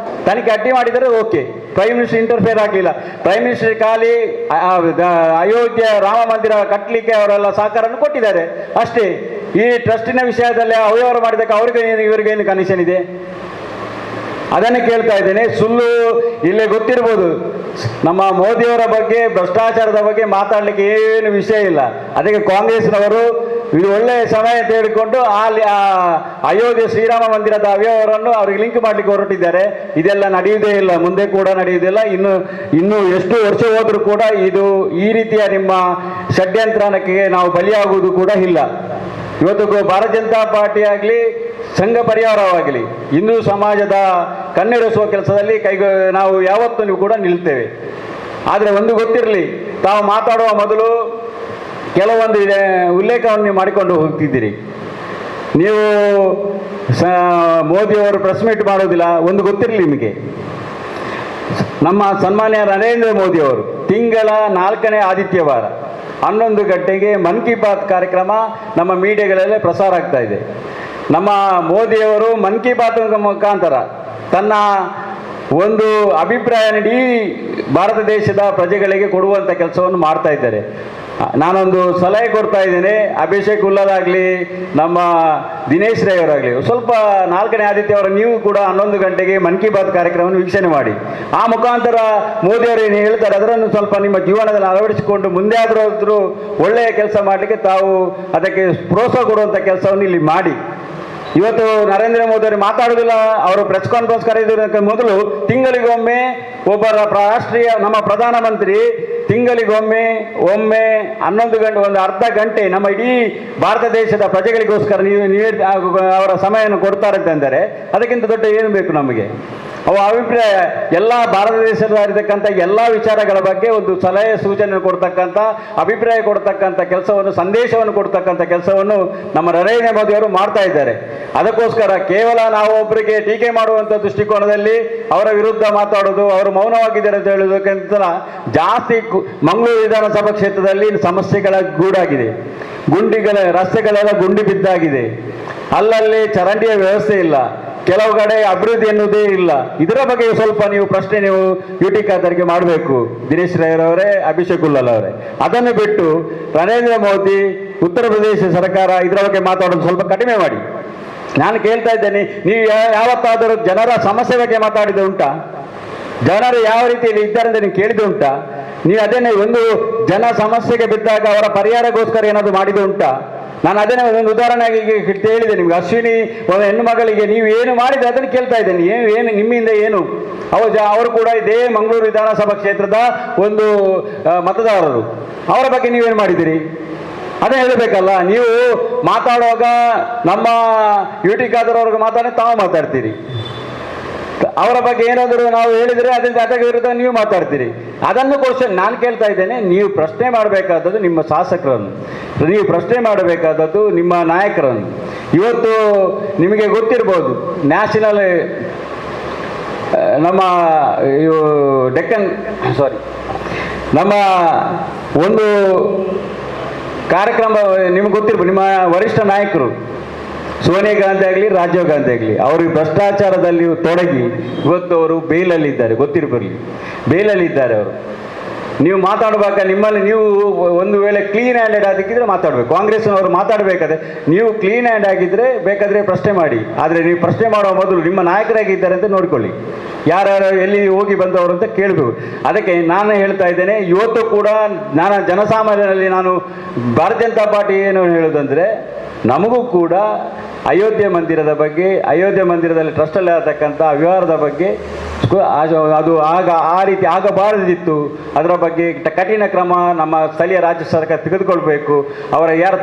ತನಿಖೆ ಅಡ್ಡಿ ಮಾಡಿದರೆ ಓಕೆ, ಪ್ರೈಮ್ ಮಿನಿಸ್ಟರ್ ಇಂಟರ್ಫಿಯರ್ ಆಗಲಿಲ್ಲ. ಪ್ರೈಮ್ ಮಿನಿಸ್ಟರ್ ಖಾಲಿ ಅಯೋಧ್ಯೆ ರಾಮ ಮಂದಿರ ಕಟ್ಟಲಿಕ್ಕೆ ಅವರೆಲ್ಲ ಸಹಕಾರವನ್ನು ಕೊಟ್ಟಿದ್ದಾರೆ ಅಷ್ಟೇ. ಈ ಟ್ರಸ್ಟಿನ ವಿಷಯದಲ್ಲಿ ಅವ್ಯವಹಾರ ಮಾಡಿದ್ದಕ್ಕೆ ಇವರಿಗೇನು ಕನೆಕ್ಷನ್ ಇದೆ? ಅದನ್ನು ಕೇಳ್ತಾ ಇದ್ದೇನೆ. ಸುಳ್ಳು ಇಲ್ಲೇ ಗೊತ್ತಿರ್ಬೋದು, ನಮ್ಮ ಮೋದಿಯವರ ಬಗ್ಗೆ ಭ್ರಷ್ಟಾಚಾರದ ಬಗ್ಗೆ ಮಾತಾಡಲಿಕ್ಕೆ ಏನು ವಿಷಯ ಇಲ್ಲ. ಅದಕ್ಕೆ ಕಾಂಗ್ರೆಸ್ನವರು ಇದು ಒಳ್ಳೆಯ ಸಮಯ ಅಂತ ಹೇಳಿಕೊಂಡು ಅಯೋಧ್ಯೆ ಶ್ರೀರಾಮ ಮಂದಿರದ ಅವ್ಯವಹಾರವನ್ನು ಅವ್ರಿಗೆ ಲಿಂಕ್ ಮಾಡಲಿಕ್ಕೆ ಹೊರಟಿದ್ದಾರೆ. ಇದೆಲ್ಲ ನಡೆಯುವುದೇ ಇಲ್ಲ, ಮುಂದೆ ಕೂಡ ನಡೆಯುವುದಿಲ್ಲ. ಇನ್ನು ಎಷ್ಟು ವರ್ಷ ಹೋದರೂ ಕೂಡ ಇದು ಈ ರೀತಿಯ ನಿಮ್ಮ ಷಡ್ಯಂತ್ರಕ್ಕೆ ನಾವು ಬಲಿಯಾಗುವುದು ಕೂಡ ಇಲ್ಲ. ಇವತ್ತು ಭಾರತೀಯ ಜನತಾ ಪಾರ್ಟಿ ಆಗಲಿ ಸಂಘ ಪರಿವಾರವಾಗಲಿ ಹಿಂದೂ ಸಮಾಜದ ಕಣ್ಣೆರೆಸುವ ಕೆಲಸದಲ್ಲಿ ನಾವು ಯಾವತ್ತೂ ಕೂಡ ನಿಲ್ತೇವೆ. ಆದರೆ ಒಂದು ಗೊತ್ತಿರಲಿ, ತಾವು ಮಾತಾಡುವ ಮೊದಲು ಕೆಲವೊಂದು ಉಲ್ಲೇಖವನ್ನು ನೀವು ಮಾಡಿಕೊಂಡು ಹೋಗ್ತಿದ್ದೀರಿ. ನೀವು ಮೋದಿಯವರು ಪ್ರೆಸ್ ಮೀಟ್ ಮಾಡೋದಿಲ್ಲ, ಒಂದು ಗೊತ್ತಿರಲಿ ನಿಮಗೆ. ನಮ್ಮ ಸನ್ಮಾನ್ಯ ನರೇಂದ್ರ ಮೋದಿಯವರು ತಿಂಗಳ 4ನೇ ಆದಿತ್ಯವಾರ 11 ಗಂಟೆಗೆ ಮನ್ ಕಿ ಬಾತ್ ಕಾರ್ಯಕ್ರಮ ನಮ್ಮ ಮೀಡಿಯಾಗಳಲ್ಲೇ ಪ್ರಸಾರ ಆಗ್ತಾ ಇದೆ. ನಮ್ಮ ಮೋದಿಯವರು ಮನ್ ಕಿ ಬಾತ್ ಮುಖಾಂತರ ತನ್ನ ಒಂದು ಅಭಿಪ್ರಾಯ ನೀಡಿ ಭಾರತ ದೇಶದ ಪ್ರಜೆಗಳಿಗೆ ಕೊಡುವಂಥ ಕೆಲಸವನ್ನು ಮಾಡ್ತಾ ಇದ್ದಾರೆ. ನಾನೊಂದು ಸಲಹೆ ಕೊಡ್ತಾ ಇದ್ದೇನೆ, ಅಭಿಷೇಕ್ ಉಲ್ಲದಾಗಲಿ ನಮ್ಮ ದಿನೇಶ್ ರೈ ಅವರಾಗಲಿ ಸ್ವಲ್ಪ 4ನೇ ಆದಿತ್ಯವಾರ ನೀವು ಕೂಡ 11 ಗಂಟೆಗೆ ಮನ್ ಕಿ ಬಾತ್ ಕಾರ್ಯಕ್ರಮವನ್ನು ವೀಕ್ಷಣೆ ಮಾಡಿ. ಆ ಮುಖಾಂತರ ಮೋದಿಯವರು ಏನು ಹೇಳ್ತಾರೆ ಅದನ್ನು ಸ್ವಲ್ಪ ನಿಮ್ಮ ಜೀವನದಲ್ಲಿ ಅಳವಡಿಸಿಕೊಂಡು ಮುಂದೆ ಆದರೂ ಒಳ್ಳೆಯ ಕೆಲಸ ಮಾಡಲಿಕ್ಕೆ ತಾವು ಅದಕ್ಕೆ ಪ್ರೋತ್ಸಾಹ ಕೊಡುವಂಥ ಕೆಲಸವನ್ನು ಇಲ್ಲಿ ಮಾಡಿ. ಇವತ್ತು ನರೇಂದ್ರ ಮೋದಿ ಅವರು ಮಾತಾಡುವುದಿಲ್ಲ, ಅವರು ಪ್ರೆಸ್ ಕಾನ್ಫರೆನ್ಸ್ ಕರೆಯುವುದಕ್ಕೆ ಮೊದಲು ತಿಂಗಳಿಗೊಮ್ಮೆ ರಾಷ್ಟ್ರೀಯ ನಮ್ಮ ಪ್ರಧಾನಮಂತ್ರಿ ತಿಂಗಳಿಗೊಮ್ಮೆ 11 ಗಂಟೆ ಒಂದು ಅರ್ಧ ಗಂಟೆ ನಮ್ಮ ಇಡೀ ಭಾರತ ದೇಶದ ಪ್ರಜೆಗಳಿಗೋಸ್ಕರ ಅವರ ಸಮಯವನ್ನು ಕೊಡ್ತಾರೆ ಅಂತಂದರೆ ಅದಕ್ಕಿಂತ ದೊಡ್ಡ ಏನು ಬೇಕು ನಮಗೆ? ಅವ ಅಭಿಪ್ರಾಯ ಎಲ್ಲ ಭಾರತ ದೇಶದಲ್ಲಿರ್ತಕ್ಕಂಥ ಎಲ್ಲ ವಿಚಾರಗಳ ಬಗ್ಗೆ ಒಂದು ಸಲಹೆ ಸೂಚನೆ ಕೊಡ್ತಕ್ಕಂಥ ಅಭಿಪ್ರಾಯ ಕೊಡ್ತಕ್ಕಂಥ ಕೆಲಸವನ್ನು ಸಂದೇಶವನ್ನು ಕೊಡ್ತಕ್ಕಂಥ ಕೆಲಸವನ್ನು ನಮ್ಮ ನರೇಂದ್ರ ಮೋದಿಯವರು ಮಾಡ್ತಾ ಇದ್ದಾರೆ. ಅದಕ್ಕೋಸ್ಕರ ಕೇವಲ ನಾವು ಒಬ್ಬರಿಗೆ ಟೀಕೆ ಮಾಡುವಂಥ ದೃಷ್ಟಿಕೋನದಲ್ಲಿ ಅವರ ವಿರುದ್ಧ ಮಾತಾಡೋದು, ಅವರು ಮೌನವಾಗಿದ್ದಾರೆ ಅಂತ ಹೇಳೋದಕ್ಕಿಂತ ಜಾಸ್ತಿ ಮಂಗಳೂರು ವಿಧಾನಸಭಾ ಕ್ಷೇತ್ರದಲ್ಲಿ ಸಮಸ್ಯೆಗಳ ಗೂಡಾಗಿದೆ. ರಸ್ತೆಗಳೆಲ್ಲ ಗುಂಡಿ ಬಿದ್ದಾಗಿದೆ, ಅಲ್ಲಲ್ಲಿ ಚರಂಡಿಯ ವ್ಯವಸ್ಥೆ ಇಲ್ಲ, ಕೆಲವು ಕಡೆ ಅಭಿವೃದ್ಧಿ ಎನ್ನುವುದೇ ಇಲ್ಲ. ಇದರ ಬಗ್ಗೆ ಸ್ವಲ್ಪ ನೀವು ಪ್ರಶ್ನೆ ನೀವು ಯುಟಿ ಖಾದರ್ಗೆ ಮಾಡಬೇಕು, ದಿನೇಶ್ ರೈಯವರೇ, ಅಭಿಷೇಕ್ ಉಲ್ಲಲ್ ಅವರೇ. ಅದನ್ನು ಬಿಟ್ಟು ನರೇಂದ್ರ ಮೋದಿ, ಉತ್ತರ ಪ್ರದೇಶ ಸರ್ಕಾರ ಇದರ ಬಗ್ಗೆ ಮಾತಾಡೋದು ಸ್ವಲ್ಪ ಕಡಿಮೆ ಮಾಡಿ. ನಾನು ಕೇಳ್ತಾ ಇದ್ದೇನೆ, ನೀವು ಯಾವತ್ತಾದರೂ ಜನರ ಸಮಸ್ಯೆ ಬಗ್ಗೆ ಮಾತಾಡಿದ ಉಂಟಾ? ಜನರು ಯಾವ ರೀತಿಯಲ್ಲಿ ಇದ್ದಾರೆ ಅಂತ ನೀವು ಕೇಳಿದ ಉಂಟಾ? ನೀವು ಅದನ್ನೇ ಒಂದು ಜನ ಸಮಸ್ಯೆಗೆ ಬಿದ್ದಾಗ ಅವರ ಪರಿಹಾರಗೋಸ್ಕರ ಏನಾದರೂ ಮಾಡಿದ ಉಂಟಾ? ನಾನು ಅದನ್ನೇ ಒಂದು ಉದಾಹರಣೆಯಾಗಿ ಹೇಳಿದೆ ನಿಮ್ಗೆ. ಅಶ್ವಿನಿ ಒಂದು ಹೆಣ್ಣು ಮಗಳಿಗೆ ನೀವು ಏನು ಮಾಡಿದೆ ಅದನ್ನು ಕೇಳ್ತಾ ಇದ್ದೇನೆ. ಏನು ನಿಮ್ಮಿಂದ ಏನು? ಅವರು ಕೂಡ ಇದೇ ಮಂಗಳೂರು ವಿಧಾನಸಭಾ ಕ್ಷೇತ್ರದ ಒಂದು ಮತದಾರರು. ಅವರ ಬಗ್ಗೆ ನೀವೇನು ಮಾಡಿದ್ದೀರಿ ಅದೇ ಹೇಳಬೇಕಲ್ಲ. ನೀವು ಮಾತಾಡುವಾಗ ನಮ್ಮ ಯುಟಿ ಖಾದರ್ ಅವ್ರಿಗೆ ಮಾತಾಡಿ ತಾವು ಮಾತಾಡ್ತೀರಿ, ಅವರ ಬಗ್ಗೆ ಏನಾದರೂ ನಾವು ಹೇಳಿದರೆ ಅದಕ್ಕೆ ವಿರುದ್ಧ ನೀವು ಮಾತಾಡ್ತೀರಿ. ಅದನ್ನು ಕ್ವಶನ್ ನಾನು ಕೇಳ್ತಾ ಇದ್ದೇನೆ. ನೀವು ಪ್ರಶ್ನೆ ಮಾಡಬೇಕಾದದ್ದು ನಿಮ್ಮ ಶಾಸಕರನ್ನು, ನೀವು ಪ್ರಶ್ನೆ ಮಾಡಬೇಕಾದದ್ದು ನಿಮ್ಮ ನಾಯಕರನ್ನು. ಇವತ್ತು ನಿಮಗೆ ಗೊತ್ತಿರ್ಬೋದು, ನ್ಯಾಷನಲ್ ನಮ್ಮ ನಮ್ಮ ಒಂದು ಕಾರ್ಯಕ್ರಮ ನಿಮಗೆ ಗೊತ್ತಿರ್ಬೋದು. ನಿಮ್ಮ ವರಿಷ್ಠ ನಾಯಕರು ಸೋನಿಯಾ ಗಾಂಧಿ ಆಗಲಿ, ರಾಜೀವ್ ಗಾಂಧಿ ಆಗಲಿ, ಅವರು ಭ್ರಷ್ಟಾಚಾರದಲ್ಲಿ ತೊಡಗಿ ಇವತ್ತು ಅವರು ಬೇಲಲ್ಲಿದ್ದಾರೆ, ಗೊತ್ತಿರಬರಲಿ, ಬೇಲಲ್ಲಿದ್ದಾರೆ ಅವರು. ನೀವು ಮಾತಾಡುವಾಗ ನಿಮ್ಮಲ್ಲಿ ನೀವು ಒಂದು ವೇಳೆ ಕ್ಲೀನ್ ಹ್ಯಾಂಡೆಡ್ ಆಗಿದ್ದರೆ ಮಾತಾಡಬೇಕು. ಕಾಂಗ್ರೆಸ್ನವರು ಮಾತಾಡಬೇಕಾದ್ರೆ ನೀವು ಕ್ಲೀನ್ ಹ್ಯಾಂಡ್ ಆಗಿದ್ದರೆ ಬೇಕಾದರೆ ಪ್ರಶ್ನೆ ಮಾಡಿ. ಆದರೆ ನೀವು ಪ್ರಶ್ನೆ ಮಾಡುವ ಮೊದಲು ನಿಮ್ಮ ನಾಯಕರಾಗಿದ್ದಾರೆ ಅಂತ ನೋಡಿಕೊಳ್ಳಿ, ಯಾರ್ಯಾರು ಎಲ್ಲಿ ಹೋಗಿ ಬಂದವರು ಅಂತ ಕೇಳಬೇಕು. ಅದಕ್ಕೆ ನಾನು ಹೇಳ್ತಾ ಇದ್ದೇನೆ, ಇವತ್ತು ಕೂಡ ನಾನು ಜನಸಾಮಾನ್ಯರಲ್ಲಿ ನಾನು ಭಾರತೀಯ ಜನತಾ ಪಾರ್ಟಿ ಏನು ಹೇಳೋದಂದರೆ, ನಮಗೂ ಕೂಡ ಅಯೋಧ್ಯೆ ಮಂದಿರದ ಬಗ್ಗೆ, ಅಯೋಧ್ಯೆ ಮಂದಿರದಲ್ಲಿ ಟ್ರಸ್ಟಲ್ಲಿ ಆಗತಕ್ಕಂಥ ವ್ಯವಹಾರದ ಬಗ್ಗೆ ಅದು ಆ ರೀತಿ ಆಗಬಾರದಿತ್ತು. ಅದರ ಬಗ್ಗೆ ಕಠಿಣ ಕ್ರಮ ನಮ್ಮ ಸ್ಥಳೀಯ ರಾಜ್ಯ ಸರ್ಕಾರ ತೆಗೆದುಕೊಳ್ಬೇಕು. ಅವರ ಯಾರು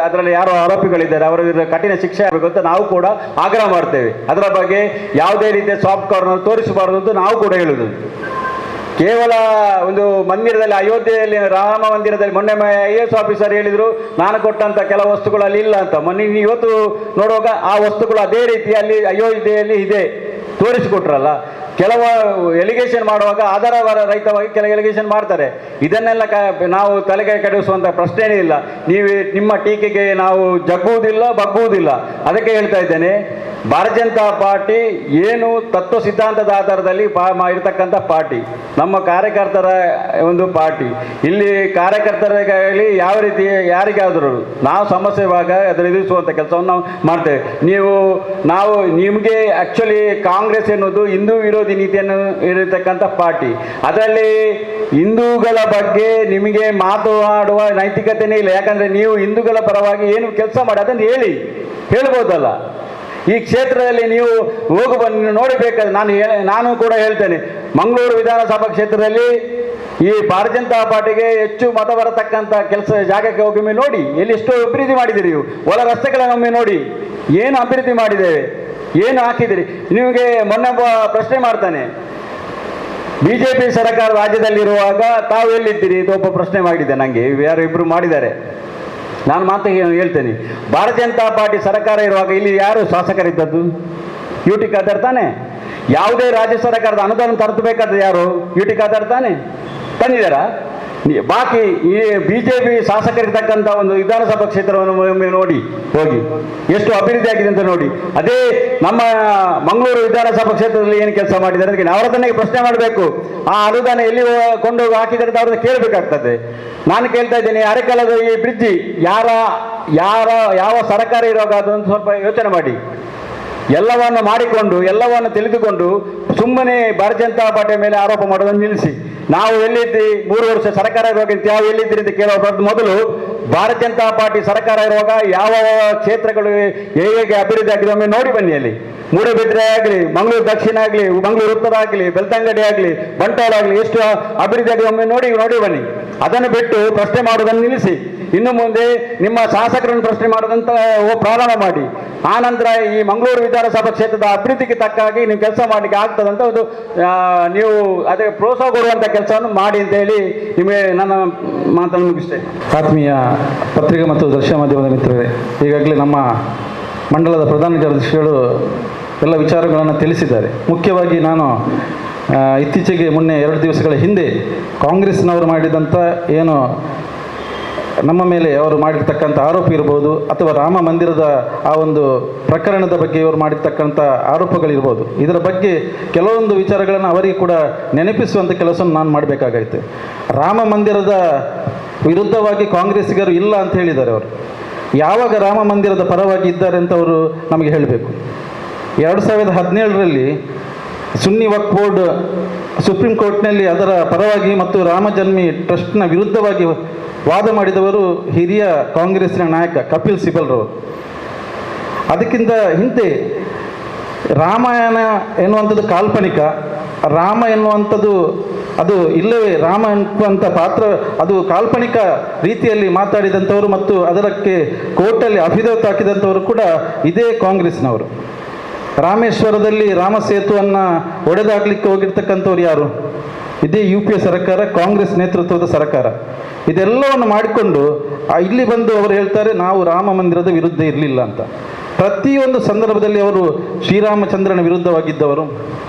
ಅದರಲ್ಲಿ ಯಾರು ಆರೋಪಿಗಳಿದ್ದಾರೆ ಅವರ ವಿರುದ್ಧ ಕಠಿಣ ಶಿಕ್ಷೆ ಆಗಬೇಕು ಅಂತ ನಾವು ಕೂಡ ಆಗ್ರಹ ಮಾಡ್ತೇವೆ. ಅದರ ಬಗ್ಗೆ ಯಾವುದೇ ರೀತಿಯ ಸಾಫ್ಟ್ ಕಾರ್ನರ್ ತೋರಿಸಬಾರದು ಅಂತ ನಾವು ಕೂಡ ಹೇಳುವುದು. ಕೇವಲ ಒಂದು ಮಂದಿರದಲ್ಲಿ, ಅಯೋಧ್ಯೆಯಲ್ಲಿ ರಾಮ ಮಂದಿರದಲ್ಲಿ ಮೊನ್ನೆ IAS ಆಫೀಸರ್ ಹೇಳಿದರು, ನಾನು ಕೊಟ್ಟಂಥ ಕೆಲವು ವಸ್ತುಗಳು ಅಲ್ಲಿ ಇಲ್ಲ ಅಂತ. ಮೊನ್ನೆ ಇವತ್ತು ನೋಡುವಾಗ ಆ ವಸ್ತುಗಳು ಅದೇ ರೀತಿ ಅಲ್ಲಿ ಅಯೋಧ್ಯೆಯಲ್ಲಿ ಇದೆ ತೋರಿಸಿಕೊಟ್ರಲ್ಲ. ಕೆಲವು ಎಲಿಗೇಷನ್ ಮಾಡುವಾಗ ಆಧಾರ ರಹಿತವಾಗಿ ಕೆಲವು ಎಲಿಗೇಷನ್ ಮಾಡ್ತಾರೆ. ಇದನ್ನೆಲ್ಲ ನಾವು ತಲೆಗೆ ಕೆಡಿಸುವಂಥ ಪ್ರಶ್ನೆನೇ ಇಲ್ಲ. ನಿಮ್ಮ ಟೀಕೆಗೆ ನಾವು ಜಗ್ಗುವುದಿಲ್ಲ, ಬಗ್ಗುವುದಿಲ್ಲ. ಅದಕ್ಕೆ ಹೇಳ್ತಾ ಇದ್ದೇನೆ, ಭಾರತೀಯ ಜನತಾ ಪಾರ್ಟಿ ಏನು ತತ್ವ ಸಿದ್ಧಾಂತದ ಆಧಾರದಲ್ಲಿ ಇರತಕ್ಕಂಥ ಪಾರ್ಟಿ, ನಮ್ಮ ಕಾರ್ಯಕರ್ತರ ಒಂದು ಪಾರ್ಟಿ. ಇಲ್ಲಿ ಕಾರ್ಯಕರ್ತರಿಗಾಗಲಿ ಯಾವ ರೀತಿ ಯಾರಿಗಾದರೂ ನಾವು ಸಮಸ್ಯೆ ಇವಾಗ ಅದರ ಎದುರಿಸುವಂಥ ಕೆಲಸವನ್ನು ನಾವು ಮಾಡ್ತೇವೆ. ನಾವು ನಿಮಗೆ ಆ್ಯಕ್ಚುಲಿ ಕಾಂಗ್ರೆಸ್ ಎನ್ನುವುದು ಹಿಂದೂ ವಿರೋಧಿ ನೀತಿಯನ್ನು ಇರತಕ್ಕಂಥ ಪಾರ್ಟಿ. ಅದರಲ್ಲಿ ಹಿಂದೂಗಳ ಬಗ್ಗೆ ನಿಮಗೆ ಮಾತನಾಡುವ ನೈತಿಕತೆಯೇ ಇಲ್ಲ. ಯಾಕಂದರೆ ನೀವು ಹಿಂದೂಗಳ ಪರವಾಗಿ ಏನು ಕೆಲಸ ಮಾಡಿ ಅದನ್ನು ಹೇಳ್ಬೋದಲ್ಲ. ಈ ಕ್ಷೇತ್ರದಲ್ಲಿ ನೀವು ನೋಡಬೇಕಾದ್ರೆ ನಾನು ಕೂಡ ಹೇಳ್ತೇನೆ, ಮಂಗಳೂರು ವಿಧಾನಸಭಾ ಕ್ಷೇತ್ರದಲ್ಲಿ ಈ ಭಾರತೀಯ ಜನತಾ ಪಾರ್ಟಿಗೆ ಹೆಚ್ಚು ಮತ ಬರತಕ್ಕಂಥ ಜಾಗಕ್ಕೆ ಹೋಗಿ ನೋಡಿ, ಎಲ್ಲಿ ಎಷ್ಟು ಅಭಿವೃದ್ಧಿ ಮಾಡಿದಿರಿ. ನೀವು ಒಳ ರಸ್ತೆಗಳನ್ನೊಮ್ಮೆ ನೋಡಿ, ಏನು ಅಭಿವೃದ್ಧಿ ಮಾಡಿದ್ದೇವೆ, ಏನು ಹಾಕಿದಿರಿ. ನಿಮಗೆ ಮೊನ್ನೆ ಪ್ರಶ್ನೆ ಮಾಡ್ತಾನೆ, BJP ಸರ್ಕಾರ ರಾಜ್ಯದಲ್ಲಿರುವಾಗ ತಾವು ಎಲ್ಲಿದ್ದೀರಿ ಇದು ಒಬ್ಬ ಪ್ರಶ್ನೆ ಮಾಡಿದ್ದೆ ನನಗೆ. ಯಾರು ಇಬ್ಬರು ಮಾಡಿದ್ದಾರೆ. ನಾನು ಹೇಳ್ತೇನೆ, ಭಾರತೀಯ ಜನತಾ ಪಾರ್ಟಿ ಸರ್ಕಾರ ಇರುವಾಗ ಇಲ್ಲಿ ಯಾರು ಶಾಸಕರಿದ್ದದ್ದು? ಯುಟಿ ಖಾದರ್ ತಾನೆ. ಯಾವುದೇ ರಾಜ್ಯ ಸರ್ಕಾರದ ಅನುದಾನ ತರಬೇಕಾದ್ರೆ ಯಾರು? ಯುಟಿ ಖಾದರ್ ತಾನೆ. ತಂದಿದ್ದಾರಾ? ಬಾಕಿ ಈ BJP ಶಾಸಕರಿರ್ತಕ್ಕಂಥ ಒಂದು ವಿಧಾನಸಭಾ ಕ್ಷೇತ್ರವನ್ನು ಒಮ್ಮೆ ನೋಡಿ ಹೋಗಿ, ಎಷ್ಟು ಅಭಿವೃದ್ಧಿ ಆಗಿದೆ ಅಂತ ನೋಡಿ. ಅದೇ ನಮ್ಮ ಮಂಗಳೂರು ವಿಧಾನಸಭಾ ಕ್ಷೇತ್ರದಲ್ಲಿ ಏನು ಕೆಲಸ ಮಾಡಿದ್ದಾರೆ ಅದಕ್ಕೆ ಅವರದನ್ನೇ ಪ್ರಶ್ನೆ ಮಾಡಬೇಕು. ಆ ಅನುದಾನ ಎಲ್ಲಿ ಕೊಂಡೋಗಿ ಹಾಕಿದರೆ ಅಂತ ಅವ್ರನ್ನ ಕೇಳಬೇಕಾಗ್ತದೆ. ನಾನು ಕೇಳ್ತಾ ಇದ್ದೇನೆ, ಅರೆಕಾಲದ ಈ ಬ್ರಿಡ್ಜಿ ಯಾವ ಸರ್ಕಾರ ಇರುವಾಗ ಅದನ್ನು ಸ್ವಲ್ಪ ಯೋಚನೆ ಮಾಡಿ. ಎಲ್ಲವನ್ನು ಮಾಡಿಕೊಂಡು ಎಲ್ಲವನ್ನು ತಿಳಿದುಕೊಂಡು ಸುಮ್ಮನೆ ಭಾರತೀಯ ಜನತಾ ಪಾರ್ಟಿಯ ಮೇಲೆ ಆರೋಪ ಮಾಡೋದನ್ನು ನಿಲ್ಲಿಸಿ. ನಾವು ಎಲ್ಲಿದ್ದಿ 3 ವರ್ಷ ಸರ್ಕಾರ ಇರುವಾಗ ಯಾವ ಎಲ್ಲಿದ್ದೀರಿ ಅಂತ ಕೇಳುವ ಮೊದಲು ಭಾರತೀಯ ಜನತಾ ಪಾರ್ಟಿ ಸರ್ಕಾರ ಇರುವಾಗ ಯಾವ ಕ್ಷೇತ್ರಗಳು ಹೇಗೆ ಅಭಿವೃದ್ಧಿ ಆಗಿದೆ ಒಮ್ಮೆ ನೋಡಿ ಬನ್ನಿ. ಅಲ್ಲಿ ಮೂಡಬಿದ್ರೆ ಆಗಲಿ, ಮಂಗಳೂರು ದಕ್ಷಿಣ ಆಗಲಿ, ಮಂಗಳೂರು ಉತ್ತರ ಆಗಲಿ, ಬೆಳ್ತಂಗಡಿ ಆಗಲಿ, ಬಂಟ್ವಾಳ ಆಗಲಿ, ಎಷ್ಟು ಅಭಿವೃದ್ಧಿ ಆಗಿದೆ ಒಮ್ಮೆ ನೋಡಿ ಬನ್ನಿ. ಅದನ್ನು ಬಿಟ್ಟು ಪ್ರಶ್ನೆ ಮಾಡೋದನ್ನು ನಿಲ್ಲಿಸಿ. ಇನ್ನು ಮುಂದೆ ನಿಮ್ಮ ಶಾಸಕರನ್ನು ಪ್ರಶ್ನೆ ಮಾಡೋದಂತ ಪ್ರಾರಂಭ ಮಾಡಿ. ಆನಂತರ ಈ ಮಂಗಳೂರು ವಿಧಾನಸಭಾ ಕ್ಷೇತ್ರದ ಅಭಿವೃದ್ಧಿಗೆ ತಕ್ಕಾಗಿ ನೀವು ಕೆಲಸ ಮಾಡಲಿಕ್ಕೆ ಆಗ್ತದಂತ ಒಂದು ನೀವು ಅದಕ್ಕೆ ಪ್ರೋತ್ಸಾಹ ಕೊಡುವಂಥ ಕೆಲಸವನ್ನು ಮಾಡಿ ಅಂತ ಹೇಳಿ ನಿಮಗೆ ನನ್ನ ಮಾತನ್ನು ಮುಗಿಸ್ತೇನೆ. ಆತ್ಮೀಯ ಪತ್ರಿಕೆ ಮತ್ತು ದೃಶ್ಯ ಮಾಧ್ಯಮದ ಮಿತ್ರರೇ, ಈಗಾಗಲೇ ನಮ್ಮ ಮಂಡಲದ ಪ್ರಧಾನ ಕಾರ್ಯದರ್ಶಿಗಳು ಎಲ್ಲ ವಿಚಾರಗಳನ್ನು ತಿಳಿಸಿದ್ದಾರೆ. ಮುಖ್ಯವಾಗಿ ನಾನು ಇತ್ತೀಚೆಗೆ ಮೊನ್ನೆ 2 ದಿವಸಗಳ ಹಿಂದೆ ಕಾಂಗ್ರೆಸ್ನವರು ಮಾಡಿದಂಥ ಏನು ನಮ್ಮ ಮೇಲೆ ಅವರು ಮಾಡಿರ್ತಕ್ಕಂಥ ಆರೋಪ ಇರ್ಬೋದು, ಅಥವಾ ರಾಮ ಮಂದಿರದ ಆ ಒಂದು ಪ್ರಕರಣದ ಬಗ್ಗೆ ಇವರು ಮಾಡಿರ್ತಕ್ಕಂಥ ಆರೋಪಗಳಿರ್ಬೋದು, ಇದರ ಬಗ್ಗೆ ಕೆಲವೊಂದು ವಿಚಾರಗಳನ್ನು ಅವರಿಗೆ ಕೂಡ ನೆನಪಿಸುವಂಥ ಕೆಲಸವನ್ನು ನಾನು ಮಾಡಬೇಕಾಗೈತೆ. ರಾಮ ಮಂದಿರದ ವಿರುದ್ಧವಾಗಿ ಕಾಂಗ್ರೆಸ್ಸಿಗರು ಇಲ್ಲ ಅಂತ ಹೇಳಿದ್ದಾರೆ. ಅವರು ಯಾವಾಗ ರಾಮ ಮಂದಿರದ ಪರವಾಗಿ ಇದ್ದಾರೆ ಅಂತ ಅವರು ನಮಗೆ ಹೇಳಬೇಕು. 2017ರಲ್ಲಿ ಸುನ್ನಿ ವಕ್ಫ್ ಬೋರ್ಡ್ ಸುಪ್ರೀಂ ಕೋರ್ಟ್ನಲ್ಲಿ ಅದರ ಪರವಾಗಿ ಮತ್ತು ರಾಮ ಜನ್ಮಿ ಟ್ರಸ್ಟ್ನ ವಿರುದ್ಧವಾಗಿ ವಾದ ಮಾಡಿದವರು ಹಿರಿಯ ಕಾಂಗ್ರೆಸ್ಸಿನ ನಾಯಕ ಕಪಿಲ್ ಸಿಬಲ್ರವರು. ಅದಕ್ಕಿಂತ ಹಿಂದೆ ರಾಮಾಯಣ ಎನ್ನುವಂಥದ್ದು ಕಾಲ್ಪನಿಕ, ರಾಮ ಎನ್ನುವಂಥದ್ದು ಅದು ಇಲ್ಲವೇ, ರಾಮ ಎನ್ನುವಂಥ ಪಾತ್ರ ಅದು ಕಾಲ್ಪನಿಕ ರೀತಿಯಲ್ಲಿ ಮಾತಾಡಿದಂಥವರು ಮತ್ತು ಅದಕ್ಕೆ ಕೋರ್ಟಲ್ಲಿ ಅಫಿಡವಿಟ್ ಹಾಕಿದಂಥವರು ಕೂಡ ಇದೇ ಕಾಂಗ್ರೆಸ್ನವರು. ರಾಮೇಶ್ವರದಲ್ಲಿ ರಾಮ ಸೇತುವನ್ನು ಒಡೆದಾಗಲಿಕ್ಕೆ ಹೋಗಿರ್ತಕ್ಕಂಥವ್ರು ಯಾರು? ಇದೇ UPA ಸರ್ಕಾರ, ಕಾಂಗ್ರೆಸ್ ನೇತೃತ್ವದ ಸರ್ಕಾರ. ಇದೆಲ್ಲವನ್ನು ಮಾಡಿಕೊಂಡು ಇಲ್ಲಿ ಬಂದು ಅವರು ಹೇಳ್ತಾರೆ ನಾವು ರಾಮ ಮಂದಿರದ ವಿರುದ್ಧ ಇರಲಿಲ್ಲ ಅಂತ. ಪ್ರತಿಯೊಂದು ಸಂದರ್ಭದಲ್ಲಿ ಅವರು ಶ್ರೀರಾಮಚಂದ್ರನ ವಿರುದ್ಧವಾಗಿದ್ದವರು.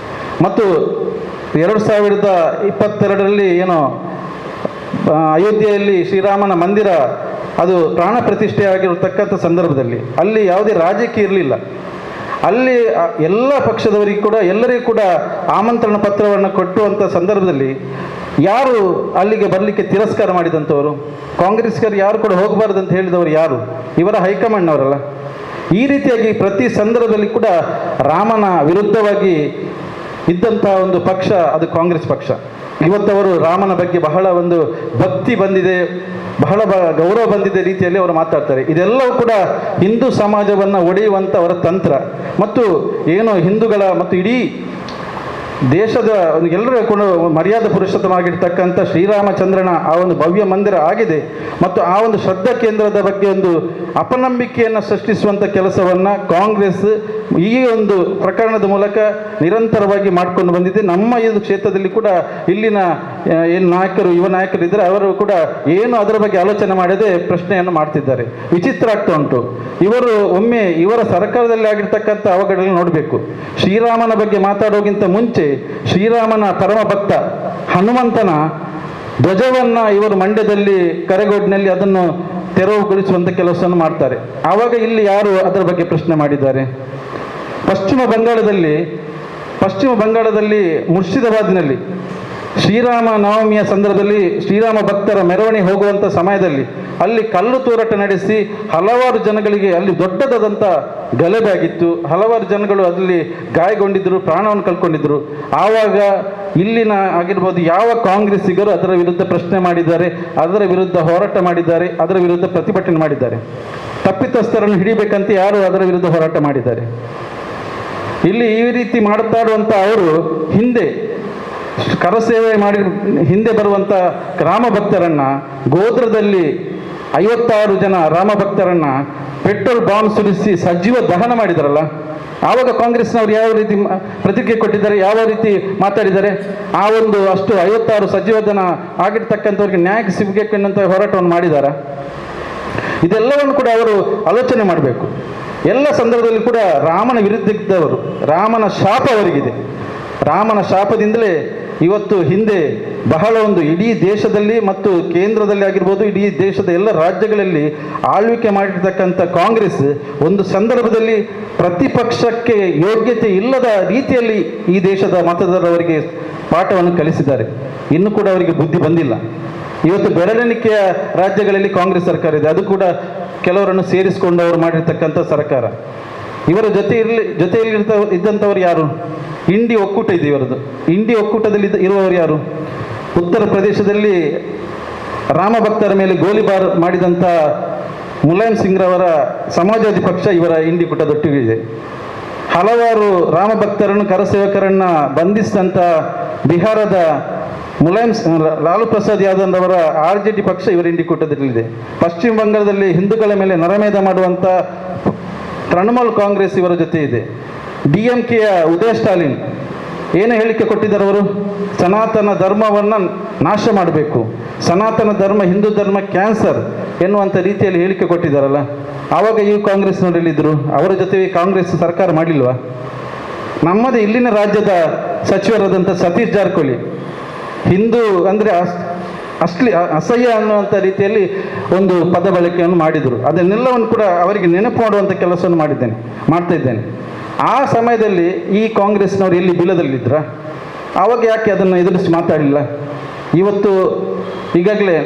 ಮತ್ತು 2022ರಲ್ಲಿ ಏನೋ ಅಯೋಧ್ಯೆಯಲ್ಲಿ ಶ್ರೀರಾಮನ ಮಂದಿರ ಅದು ಪ್ರಾಣ ಪ್ರತಿಷ್ಠೆ ಆಗಿರತಕ್ಕಂಥ ಸಂದರ್ಭದಲ್ಲಿ ಅಲ್ಲಿ ಯಾವುದೇ ರಾಜಕೀಯ ಇರಲಿಲ್ಲ. ಅಲ್ಲಿ ಎಲ್ಲ ಪಕ್ಷದವರಿಗೂ ಕೂಡ ಎಲ್ಲರಿಗೂ ಕೂಡ ಆಮಂತ್ರಣ ಪತ್ರವನ್ನು ಕೊಟ್ಟುವಂಥ ಸಂದರ್ಭದಲ್ಲಿ ಯಾರು ಅಲ್ಲಿಗೆ ಬರಲಿಕ್ಕೆ ತಿರಸ್ಕಾರ ಮಾಡಿದಂಥವರು? ಕಾಂಗ್ರೆಸ್ಗರು ಯಾರು ಕೂಡ ಹೋಗಬಾರ್ದು ಅಂತ ಹೇಳಿದವರು ಯಾರು? ಇವರ ಹೈಕಮಾಂಡ್ನವರಲ್ಲ. ಈ ರೀತಿಯಾಗಿ ಪ್ರತಿ ಸಂದರ್ಭದಲ್ಲಿ ಕೂಡ ರಾಮನ ವಿರುದ್ಧವಾಗಿ ಇದ್ದಂಥ ಒಂದು ಪಕ್ಷ ಅದು ಕಾಂಗ್ರೆಸ್ ಪಕ್ಷ. ಇವತ್ತವರು ರಾಮನ ಬಗ್ಗೆ ಬಹಳ ಒಂದು ಭಕ್ತಿ ಬಂದಿದೆ, ಬಹಳ ಗೌರವ ಬಂದಿದೆ ರೀತಿಯಲ್ಲಿ ಅವರು ಮಾತಾಡ್ತಾರೆ. ಇದೆಲ್ಲವೂ ಕೂಡ ಹಿಂದೂ ಸಮಾಜವನ್ನು ಒಡೆಯುವಂಥ ಅವರ ತಂತ್ರ. ಮತ್ತು ಏನು ಹಿಂದೂಗಳ ಮತ್ತು ಇಡೀ ದೇಶದ ಎಲ್ಲರೂ ಕೂಡ ಮರ್ಯಾದ ಪುರುಷೋತ್ತಮವಾಗಿರ್ತಕ್ಕಂಥ ಶ್ರೀರಾಮಚಂದ್ರನ ಆ ಒಂದು ಭವ್ಯ ಮಂದಿರ ಆಗಿದೆ ಮತ್ತು ಆ ಒಂದು ಶ್ರದ್ಧಾ ಕೇಂದ್ರದ ಬಗ್ಗೆ ಒಂದು ಅಪನಂಬಿಕೆಯನ್ನು ಸೃಷ್ಟಿಸುವಂಥ ಕೆಲಸವನ್ನು ಕಾಂಗ್ರೆಸ್ ಈ ಒಂದು ಪ್ರಕರಣದ ಮೂಲಕ ನಿರಂತರವಾಗಿ ಮಾಡಿಕೊಂಡು ಬಂದಿದೆ. ನಮ್ಮ ಈ ಕ್ಷೇತ್ರದಲ್ಲಿ ಕೂಡ ಇಲ್ಲಿನ ಏನು ನಾಯಕರು ಯುವ ನಾಯಕರು ಇದ್ದರೆ ಅವರು ಕೂಡ ಏನು ಅದರ ಬಗ್ಗೆ ಆಲೋಚನೆ ಮಾಡದೆ ಪ್ರಶ್ನೆಯನ್ನು ಮಾಡ್ತಿದ್ದಾರೆ. ವಿಚಿತ್ರ ಆಗ್ತಾ ಉಂಟು. ಇವರು ಒಮ್ಮೆ ಇವರ ಸರ್ಕಾರದಲ್ಲಿ ಆಗಿರ್ತಕ್ಕಂಥ ಅವಘಡಗಳನ್ನು ನೋಡಬೇಕು. ಶ್ರೀರಾಮನ ಬಗ್ಗೆ ಮಾತಾಡೋಕ್ಕಿಂತ ಮುಂಚೆ ಶ್ರೀರಾಮನ ಪರಮ ಭಕ್ತ ಹನುಮಂತನ ಧ್ವಜವನ್ನು ಇವರು ಮಂಡ್ಯದಲ್ಲಿ ಕರೆಗೋಡಿನಲ್ಲಿ ಅದನ್ನು ತೆರವುಗೊಳಿಸುವಂಥ ಕೆಲಸವನ್ನು ಮಾಡ್ತಾರೆ. ಆವಾಗ ಇಲ್ಲಿ ಯಾರು ಅದರ ಬಗ್ಗೆ ಪ್ರಶ್ನೆ ಮಾಡಿದ್ದಾರೆ? ಪಶ್ಚಿಮ ಬಂಗಾಳದಲ್ಲಿ ಮುರ್ಷಿದಾಬಾದ್ನಲ್ಲಿ ಶ್ರೀರಾಮ ನವಮಿಯ ಸಂದರ್ಭದಲ್ಲಿ ಶ್ರೀರಾಮ ಭಕ್ತರ ಮೆರವಣಿಗೆ ಹೋಗುವಂಥ ಸಮಯದಲ್ಲಿ ಅಲ್ಲಿ ಕಲ್ಲು ತೂರಾಟ ನಡೆಸಿ ಹಲವಾರು ಜನಗಳಿಗೆ ಅಲ್ಲಿ ದೊಡ್ಡದಾದಂಥ ಗಲಭೆ ಆಗಿತ್ತು. ಹಲವಾರು ಜನಗಳು ಅಲ್ಲಿ ಗಾಯಗೊಂಡಿದ್ದರು, ಪ್ರಾಣವನ್ನು ಕಳ್ಕೊಂಡಿದ್ದರು. ಆವಾಗ ಇಲ್ಲಿನ ಆಗಿರ್ಬೋದು ಯಾವ ಕಾಂಗ್ರೆಸ್ಸಿಗರು ಅದರ ವಿರುದ್ಧ ಪ್ರಶ್ನೆ ಮಾಡಿದ್ದಾರೆ, ಅದರ ವಿರುದ್ಧ ಹೋರಾಟ ಮಾಡಿದ್ದಾರೆ, ಅದರ ವಿರುದ್ಧ ಪ್ರತಿಭಟನೆ ಮಾಡಿದ್ದಾರೆ. ತಪ್ಪಿತಸ್ಥರನ್ನು ಹಿಡಿಬೇಕಂತ ಯಾರು ಅದರ ವಿರುದ್ಧ ಹೋರಾಟ ಮಾಡಿದ್ದಾರೆ? ಇಲ್ಲಿ ಈ ರೀತಿ ಮಾಡುತ್ತಾಡುವಂಥ ಅವರು ಹಿಂದೆ ಕರಸೇವೆ ಮಾಡಿ ಹಿಂದೆ ಬರುವಂಥ ರಾಮ ಭಕ್ತರನ್ನು ಗೋತ್ರದಲ್ಲಿ 56 ಜನ ರಾಮ ಭಕ್ತರನ್ನು ಪೆಟ್ರೋಲ್ ಬಾಂಬ್ ಸುರಿಸಿ ಸಜೀವ ದಹನ ಮಾಡಿದಾರಲ್ಲ, ಆವಾಗ ಕಾಂಗ್ರೆಸ್ನವರು ಯಾವ ರೀತಿ ಪ್ರತಿಕ್ರಿಯೆ ಕೊಟ್ಟಿದ್ದಾರೆ, ಯಾವ ರೀತಿ ಮಾತಾಡಿದ್ದಾರೆ? ಆ ಒಂದು ಅಷ್ಟು 56 ಸಜೀವ ದಹನ ಆಗಿರ್ತಕ್ಕಂಥವ್ರಿಗೆ ನ್ಯಾಯ ಸಿಗಬೇಕು ಎನ್ನುವಂಥ ಹೋರಾಟವನ್ನು ಮಾಡಿದಾರ? ಇದೆಲ್ಲವನ್ನು ಕೂಡ ಅವರು ಆಲೋಚನೆ ಮಾಡಬೇಕು. ಎಲ್ಲ ಸಂದರ್ಭದಲ್ಲಿ ಕೂಡ ರಾಮನ ವಿರುದ್ಧ ಇದ್ದವರು, ರಾಮನ ಶಾಪ ಅವರಿಗಿದೆ. ರಾಮನ ಶಾಪದಿಂದಲೇ ಇವತ್ತು ಹಿಂದೆ ಬಹಳ ಒಂದು ಇಡೀ ದೇಶದಲ್ಲಿ ಮತ್ತು ಕೇಂದ್ರದಲ್ಲಿ ಆಗಿರ್ಬೋದು, ಇಡೀ ದೇಶದ ಎಲ್ಲ ರಾಜ್ಯಗಳಲ್ಲಿ ಆಳ್ವಿಕೆ ಮಾಡಿರ್ತಕ್ಕಂಥ ಕಾಂಗ್ರೆಸ್ ಒಂದು ಸಂದರ್ಭದಲ್ಲಿ ಪ್ರತಿಪಕ್ಷಕ್ಕೆ ಯೋಗ್ಯತೆ ಇಲ್ಲದ ರೀತಿಯಲ್ಲಿ ಈ ದೇಶದ ಮತದಾರರಿಗೆ ಪಾಠವನ್ನು ಕಲಿಸಿದ್ದಾರೆ. ಇನ್ನೂ ಕೂಡ ಅವರಿಗೆ ಬುದ್ಧಿ ಬಂದಿಲ್ಲ. ಇವತ್ತು ಬೆರಳೆಣಿಕೆಯ ರಾಜ್ಯಗಳಲ್ಲಿ ಕಾಂಗ್ರೆಸ್ ಸರ್ಕಾರ ಇದೆ, ಅದು ಕೂಡ ಕೆಲವರನ್ನು ಸೇರಿಸಿಕೊಂಡು ಅವರು ಮಾಡಿರ್ತಕ್ಕಂಥ ಸರ್ಕಾರ. ಇವರ ಜೊತೆಯಲ್ಲಿ ಇದ್ದಂಥವ್ರು ಯಾರು? ಇಂಡಿ ಒಕ್ಕೂಟ ಇದೆ ಇವರದು. ಇಂಡಿ ಒಕ್ಕೂಟದಲ್ಲಿ ಇರುವವರು ಯಾರು? ಉತ್ತರ ಪ್ರದೇಶದಲ್ಲಿ ರಾಮ ಭಕ್ತರ ಮೇಲೆ ಗೋಲಿಬಾರ್ ಮಾಡಿದಂಥ ಮುಲಾಯಂ ಸಿಂಗ್ರವರ ಸಮಾಜವಾದಿ ಪಕ್ಷ ಇವರ ಇಂಡಿ ಕೂಟದೊಟ್ಟಿಗಿದೆ. ಹಲವಾರು ರಾಮ ಭಕ್ತರನ್ನು ಕರಸೇವಕರನ್ನು ಬಂಧಿಸಿದಂಥ ಬಿಹಾರದ ಲಾಲು ಪ್ರಸಾದ್ ಯಾದವ್ ಅವರ RJD ಪಕ್ಷ ಇವರ ಇಂಡಿ ಕೂಟದಲ್ಲಿದೆ. ಪಶ್ಚಿಮ ಬಂಗಾಳದಲ್ಲಿ ಹಿಂದೂಗಳ ಮೇಲೆ ನರಮೇಧ ಮಾಡುವಂಥ ತೃಣಮೂಲ್ ಕಾಂಗ್ರೆಸ್ ಇವರ ಜೊತೆ ಇದೆ. DMKಯ ಉದಯ ಸ್ಟಾಲಿನ್ ಏನು ಹೇಳಿಕೆ ಕೊಟ್ಟಿದ್ದಾರೆ? ಅವರು ಸನಾತನ ಧರ್ಮವನ್ನು ನಾಶ ಮಾಡಬೇಕು, ಸನಾತನ ಧರ್ಮ ಹಿಂದೂ ಧರ್ಮ ಕ್ಯಾನ್ಸರ್ ಎನ್ನುವಂಥ ರೀತಿಯಲ್ಲಿ ಹೇಳಿಕೆ ಕೊಟ್ಟಿದ್ದಾರಲ್ಲ. ಆವಾಗ ಈ ಕಾಂಗ್ರೆಸ್ನವರಲ್ಲಿದ್ದರು, ಅವರ ಜೊತೆ ಕಾಂಗ್ರೆಸ್ ಸರ್ಕಾರ ಮಾಡಲಿಲ್ವಾ? ನಮ್ಮದೇ ಇಲ್ಲಿನ ರಾಜ್ಯದ ಸಚಿವರಾದಂಥ ಸತೀಶ್ ಜಾರಕಿಹೊಳಿ ಹಿಂದೂ ಅಂದರೆ ಅಸಹ್ಯ ಅನ್ನುವಂಥ ರೀತಿಯಲ್ಲಿ ಒಂದು ಪದ ಬಳಕೆಯನ್ನು ಮಾಡಿದರು. ಅದನ್ನೆಲ್ಲವನ್ನು ಕೂಡ ಅವರಿಗೆ ನೆನಪು ಮಾಡುವಂಥ ಕೆಲಸವನ್ನು ಮಾಡ್ತಾ ಇದ್ದೇನೆ. ಆ ಸಮಯದಲ್ಲಿ ಈ ಕಾಂಗ್ರೆಸ್ನವರು ಎಲ್ಲಿ ಬೀಳದಲ್ಲಿದ್ರ? ಆವಾಗ ಯಾಕೆ ಅದನ್ನು ಎದುರಿಸಿ ಮಾತಾಡಲಿಲ್ಲ? ಇವತ್ತು ಈಗಾಗಲೇ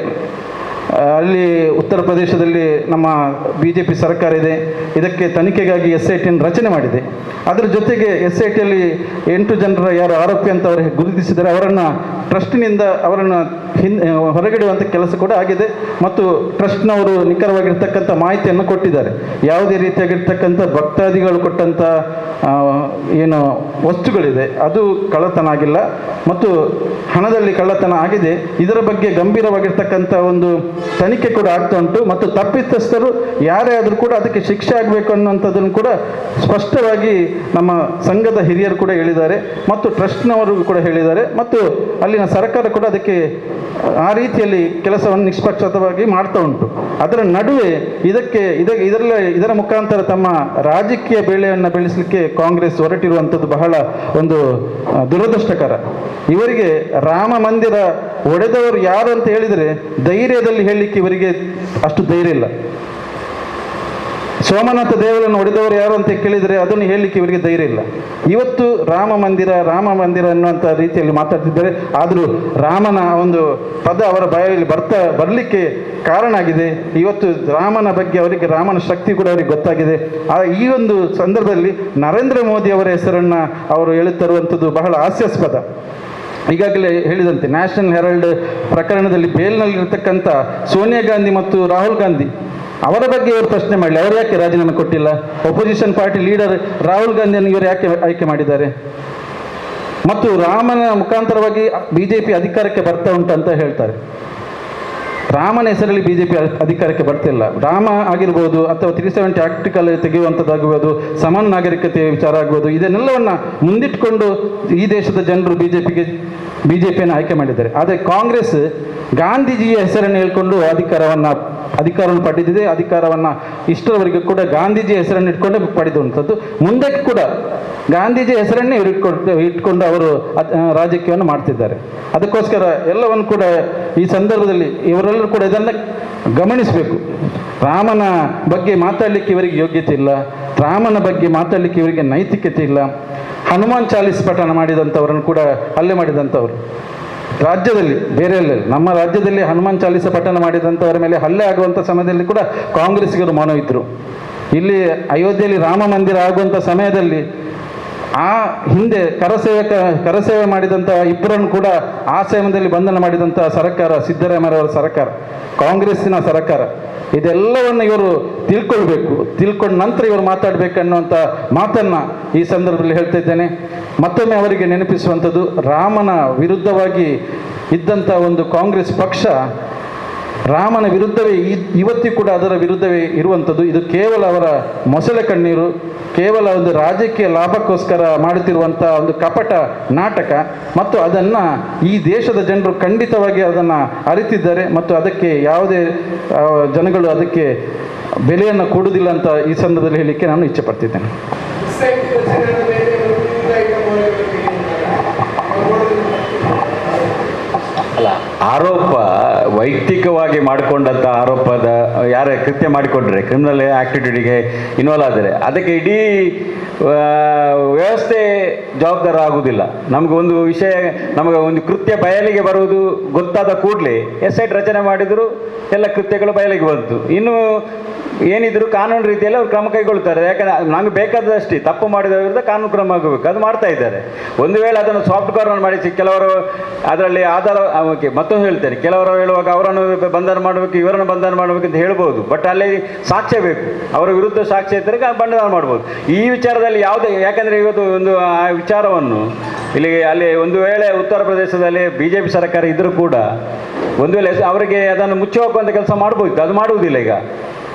ಅಲ್ಲಿ ಉತ್ತರ ಪ್ರದೇಶದಲ್ಲಿ ನಮ್ಮ BJP ಸರ್ಕಾರ ಇದೆ. ಇದಕ್ಕೆ ತನಿಖೆಗಾಗಿ SIT ರಚನೆ ಮಾಡಿದೆ. ಅದರ ಜೊತೆಗೆ SITಯಲ್ಲಿ 8 ಜನರ ಯಾರು ಆರೋಪಿ ಅಂತ ಅವರು ಗುರುತಿಸಿದರೆ ಅವರನ್ನು ಟ್ರಸ್ಟ್ನಿಂದ ಅವರನ್ನು ಹೊರಗಿಡುವಂಥ ಕೆಲಸ ಕೂಡ ಆಗಿದೆ. ಮತ್ತು ಟ್ರಸ್ಟ್ನವರು ನಿಖರವಾಗಿರ್ತಕ್ಕಂಥ ಮಾಹಿತಿಯನ್ನು ಕೊಟ್ಟಿದ್ದಾರೆ. ಯಾವುದೇ ರೀತಿಯಾಗಿರ್ತಕ್ಕಂಥ ಭಕ್ತಾದಿಗಳು ಕೊಟ್ಟಂಥ ಏನು ವಸ್ತುಗಳಿದೆ ಅದು ಕಳ್ಳತನ ಆಗಿಲ್ಲ ಮತ್ತು ಹಣದಲ್ಲಿ ಕಳ್ಳತನ ಆಗಿದೆ. ಇದರ ಬಗ್ಗೆ ಗಂಭೀರವಾಗಿರ್ತಕ್ಕಂಥ ಒಂದು ತನಿಖೆ ಕೂಡ ಆಗ್ತಾ ಉಂಟು ಮತ್ತು ತಪ್ಪಿತಸ್ಥರು ಯಾರೇ ಆದರೂ ಕೂಡ ಅದಕ್ಕೆ ಶಿಕ್ಷೆ ಆಗಬೇಕು ಅನ್ನುವಂಥದ್ದನ್ನು ಕೂಡ ಸ್ಪಷ್ಟವಾಗಿ ನಮ್ಮ ಸಂಘದ ಹಿರಿಯರು ಕೂಡ ಹೇಳಿದ್ದಾರೆ ಮತ್ತು ಟ್ರಸ್ಟ್ನವರು ಕೂಡ ಹೇಳಿದ್ದಾರೆ ಮತ್ತು ಅಲ್ಲಿನ ಸರ್ಕಾರ ಕೂಡ ಅದಕ್ಕೆ ಆ ರೀತಿಯಲ್ಲಿ ಕೆಲಸವನ್ನು ನಿಷ್ಪಕ್ಷಪಾತವಾಗಿ ಮಾಡ್ತಾ ಉಂಟು. ಅದರ ನಡುವೆ ಇದರ ಮುಖಾಂತರ ತಮ್ಮ ರಾಜಕೀಯ ಬೇಳೆಯನ್ನು ಬೆಳೆಸಲಿಕ್ಕೆ ಕಾಂಗ್ರೆಸ್ ಹೊರಟಿರುವಂಥದ್ದು ಬಹಳ ಒಂದು ದುರದೃಷ್ಟಕರ. ಇವರಿಗೆ ರಾಮ ಮಂದಿರ ಒಡೆದವರು ಯಾರು ಅಂತ ಹೇಳಿದರೆ ಧೈರ್ಯದಲ್ಲಿ ಹೇಳಲಿಕ್ಕೆ ಇವರಿಗೆ ಅಷ್ಟು ಧೈರ್ಯ ಇಲ್ಲ. ಸೋಮನಾಥ ದೇವರನ್ನು ಹೊಡೆದವರು ಯಾರು ಅಂತ ಕೇಳಿದರೆ ಅದನ್ನು ಹೇಳಲಿಕ್ಕೆ ಇವರಿಗೆ ಧೈರ್ಯ ಇಲ್ಲ. ಇವತ್ತು ರಾಮ ಮಂದಿರ ಅನ್ನುವಂಥ ರೀತಿಯಲ್ಲಿ ಮಾತಾಡ್ತಿದ್ದಾರೆ. ಆದರೂ ರಾಮನ ಒಂದು ಪದ ಅವರ ಬಾಯಲ್ಲಿ ಬರಲಿಕ್ಕೆ ಕಾರಣ ಆಗಿದೆ. ಇವತ್ತು ರಾಮನ ಬಗ್ಗೆ ಅವರಿಗೆ ರಾಮನ ಶಕ್ತಿ ಕೂಡ ಅವರಿಗೆ ಗೊತ್ತಾಗಿದೆ. ಈ ಒಂದು ಸಂದರ್ಭದಲ್ಲಿ ನರೇಂದ್ರ ಮೋದಿ ಅವರ ಹೆಸರನ್ನು ಅವರು ಹೇಳುತ್ತಿರುವಂಥದ್ದು ಬಹಳ ಹಾಸ್ಯಾಸ್ಪದ. ಈಗಾಗಲೇ ಹೇಳಿದಂತೆ ನ್ಯಾಷನಲ್ ಹೆರಾಲ್ಡ್ ಪ್ರಕರಣದಲ್ಲಿ ಬೇಲ್ನಲ್ಲಿರ್ತಕ್ಕಂಥ ಸೋನಿಯಾ ಗಾಂಧಿ ಮತ್ತು ರಾಹುಲ್ ಗಾಂಧಿ ಅವರ ಬಗ್ಗೆ ಇವರು ಪ್ರಶ್ನೆ ಮಾಡಲಿ. ಅವರು ಯಾಕೆ ರಾಜೀನಾಮೆ ಕೊಟ್ಟಿಲ್ಲ? ಒಪೋಸಿಷನ್ ಪಾರ್ಟಿ ಲೀಡರ್ ರಾಹುಲ್ ಗಾಂಧಿಯನ್ನು ಇವರು ಯಾಕೆ ಆಯ್ಕೆ ಮಾಡಿದ್ದಾರೆ? ಮತ್ತು ರಾಮನ ಮುಖಾಂತರವಾಗಿ BJP ಅಧಿಕಾರಕ್ಕೆ ಬರ್ತಾ ಉಂಟು ಅಂತ ಹೇಳ್ತಾರೆ. ರಾಮನ ಹೆಸರಲ್ಲಿ BJP ಅಧಿಕಾರಕ್ಕೆ ಬರ್ತಿಲ್ಲ. ರಾಮ ಆಗಿರ್ಬೋದು ಅಥವಾ 370 ಆರ್ಟಿಕಲ್ ತೆಗೆಯುವಂಥದ್ದಾಗಿರ್ಬೋದು, ಸಮಾನ ನಾಗರಿಕತೆ ವಿಚಾರ ಆಗ್ಬೋದು, ಇದನ್ನೆಲ್ಲವನ್ನು ಮುಂದಿಟ್ಟುಕೊಂಡು ಈ ದೇಶದ ಜನರು BJPಯನ್ನು ಆಯ್ಕೆ ಮಾಡಿದ್ದಾರೆ. ಆದರೆ ಕಾಂಗ್ರೆಸ್ ಗಾಂಧೀಜಿಯ ಹೆಸರನ್ನು ಹೇಳ್ಕೊಂಡು ಅಧಿಕಾರವನ್ನು ಪಡೆದಿದೆ. ಅಧಿಕಾರವನ್ನು ಇಷ್ಟರವರೆಗೂ ಕೂಡ ಗಾಂಧೀಜಿಯ ಹೆಸರನ್ನು ಇಟ್ಕೊಂಡೇ ಪಡೆದುವಂಥದ್ದು. ಮುಂದಕ್ಕೆ ಕೂಡ ಗಾಂಧೀಜಿಯ ಹೆಸರನ್ನೇ ಇಟ್ಕೊಂಡು ಅವರು ರಾಜಕೀಯವನ್ನು ಮಾಡ್ತಿದ್ದಾರೆ. ಅದಕ್ಕೋಸ್ಕರ ಎಲ್ಲವನ್ನು ಕೂಡ ಈ ಸಂದರ್ಭದಲ್ಲಿ ಇವರೆಲ್ಲರೂ ಕೂಡ ಇದನ್ನು ಗಮನಿಸಬೇಕು. ರಾಮನ ಬಗ್ಗೆ ಮಾತಾಡಲಿಕ್ಕೆ ಇವರಿಗೆ ಯೋಗ್ಯತೆ ಇಲ್ಲ. ರಾಮನ ಬಗ್ಗೆ ಮಾತಾಡಲಿಕ್ಕೆ ಇವರಿಗೆ ನೈತಿಕತೆ ಇಲ್ಲ. ಹನುಮಾನ್ ಚಾಲೀಸ್ ಪಠಣ ಮಾಡಿದಂಥವರನ್ನು ಕೂಡ ಹಲ್ಲೆ ಮಾಡಿದಂಥವರು ರಾಜ್ಯದಲ್ಲಿ, ಬೇರೆ ಎಲ್ಲ ನಮ್ಮ ರಾಜ್ಯದಲ್ಲಿ ಹನುಮಾನ್ ಚಾಲೀಸ ಪಠಣ ಮಾಡಿದಂಥವರ ಮೇಲೆ ಹಲ್ಲೆ ಆಗುವಂಥ ಸಮಯದಲ್ಲಿ ಕೂಡ ಕಾಂಗ್ರೆಸ್ಸಿಗರು ಮೌನವಿದ್ದರು. ಇಲ್ಲಿ ಅಯೋಧ್ಯೆಯಲ್ಲಿ ರಾಮ ಮಂದಿರ ಆಗುವಂಥ ಸಮಯದಲ್ಲಿ ಆ ಹಿಂದೆ ಕರಸೇವೆ ಮಾಡಿದಂಥ ಇಬ್ಬರನ್ನು ಕೂಡ ಆ ಸಮಯದಲ್ಲಿ ಬಂಧನ ಮಾಡಿದಂಥ ಸರ್ಕಾರ ಸಿದ್ದರಾಮಯ್ಯರವರ ಸರ್ಕಾರ, ಕಾಂಗ್ರೆಸ್ಸಿನ ಸರ್ಕಾರ. ಇದೆಲ್ಲವನ್ನು ಇವರು ತಿಳ್ಕೊಂಡ ನಂತರ ಇವರು ಮಾತಾಡಬೇಕನ್ನುವಂಥ ಮಾತನ್ನು ಈ ಸಂದರ್ಭದಲ್ಲಿ ಹೇಳ್ತಾ ಇದ್ದೇನೆ. ಮತ್ತೊಮ್ಮೆ ಅವರಿಗೆ ನೆನಪಿಸುವಂಥದ್ದು, ರಾಮನ ವಿರುದ್ಧವಾಗಿ ಇದ್ದಂಥ ಒಂದು ಕಾಂಗ್ರೆಸ್ ಪಕ್ಷ ರಾಮನ ವಿರುದ್ಧವೇ ಇವತ್ತಿಗೂ ಕೂಡ ಅದರ ವಿರುದ್ಧವೇ ಇರುವಂಥದ್ದು. ಇದು ಕೇವಲ ಅವರ ಮೊಸಳೆ ಕಣ್ಣೀರು, ಕೇವಲ ಒಂದು ರಾಜಕೀಯ ಲಾಭಕ್ಕೋಸ್ಕರ ಮಾಡುತ್ತಿರುವಂಥ ಒಂದು ಕಪಟ ನಾಟಕ. ಮತ್ತು ಅದನ್ನು ಈ ದೇಶದ ಜನರು ಖಂಡಿತವಾಗಿ ಅದನ್ನು ಅರಿತಿದ್ದಾರೆ ಮತ್ತು ಅದಕ್ಕೆ ಯಾವುದೇ ಜನಗಳು ಅದಕ್ಕೆ ಬೆಲೆಯನ್ನು ಕೊಡುವುದಿಲ್ಲ ಅಂತ ಈ ಸಂದರ್ಭದಲ್ಲಿ ಹೇಳಲಿಕ್ಕೆ ನಾನು ಇಚ್ಛೆ ಪಡ್ತಿದ್ದೇನೆ. ಅಲ್ಲ, ಆರೋಪ ವೈಯಕ್ತಿಕವಾಗಿ ಮಾಡಿಕೊಂಡಂಥ ಆರೋಪದ ಯಾರೇ ಕೃತ್ಯ ಮಾಡಿಕೊಂಡ್ರೆ, ಕ್ರಿಮಿನಲ್ ಆ್ಯಕ್ಟಿವಿಟಿಗೆ ಇನ್ವಾಲ್ವ್ ಆದರೆ ಅದಕ್ಕೆ ಇಡೀ ವ್ಯವಸ್ಥೆ ಜವಾಬ್ದಾರ ಆಗುವುದಿಲ್ಲ. ನಮಗೆ ಒಂದು ಕೃತ್ಯ ಬಯಲಿಗೆ ಬರುವುದು ಗೊತ್ತಾದ ಕೂಡಲೇ SIT ರಚನೆ ಮಾಡಿದರು, ಎಲ್ಲ ಕೃತ್ಯಗಳು ಬಯಲಿಗೆ ಬಂತು. ಇನ್ನು ಏನಿದ್ರು ಕಾನೂನು ರೀತಿಯಲ್ಲಿ ಅವ್ರು ಕ್ರಮ ಕೈಗೊಳ್ತಾರೆ. ಯಾಕಂದರೆ ನಮಗೆ ಬೇಕಾದಷ್ಟೇ ತಪ್ಪು ಮಾಡಿದ ವಿರುದ್ಧ ಕಾನೂನು ಕ್ರಮ ಆಗಬೇಕು, ಅದು ಮಾಡ್ತಾ ಇದ್ದಾರೆ. ಒಂದು ವೇಳೆ ಅದನ್ನು ಸಾಫ್ಟ್ ಕಾರ್ನರ್ ಮಾಡಿಸಿ ಕೆಲವರು ಅದರಲ್ಲಿ ಆಧಾರ ಮತ್ತೊಂದು ಹೇಳ್ತಾರೆ, ಕೆಲವರು ಹೇಳುವಾಗ ಅವರನ್ನು ಬಂಧನ ಮಾಡಬೇಕು, ಇವರನ್ನು ಬಂಧನ ಮಾಡಬೇಕು ಅಂತ ಹೇಳ್ಬೋದು. ಬಟ್ ಅಲ್ಲಿ ಸಾಕ್ಷ್ಯ ಬೇಕು, ಅವರ ವಿರುದ್ಧ ಸಾಕ್ಷ್ಯ ಇದ್ದರೆ ಬಂಧನ ಮಾಡ್ಬೋದು. ಈ ವಿಚಾರದಲ್ಲಿ ಯಾವುದೇ, ಯಾಕಂದರೆ ಇವತ್ತು ಒಂದು ಆ ವಿಚಾರವನ್ನು ಅಲ್ಲಿ ಒಂದು ವೇಳೆ ಉತ್ತರ ಪ್ರದೇಶದಲ್ಲಿ BJP ಸರ್ಕಾರ ಇದ್ದರೂ ಕೂಡ ಒಂದು ವೇಳೆ ಅವರಿಗೆ ಅದನ್ನು ಮುಚ್ಚಿ ಹಾಕುವಂಥ ಕೆಲಸ ಮಾಡ್ಬೋದು, ಅದು ಮಾಡುವುದಿಲ್ಲ. ಈಗ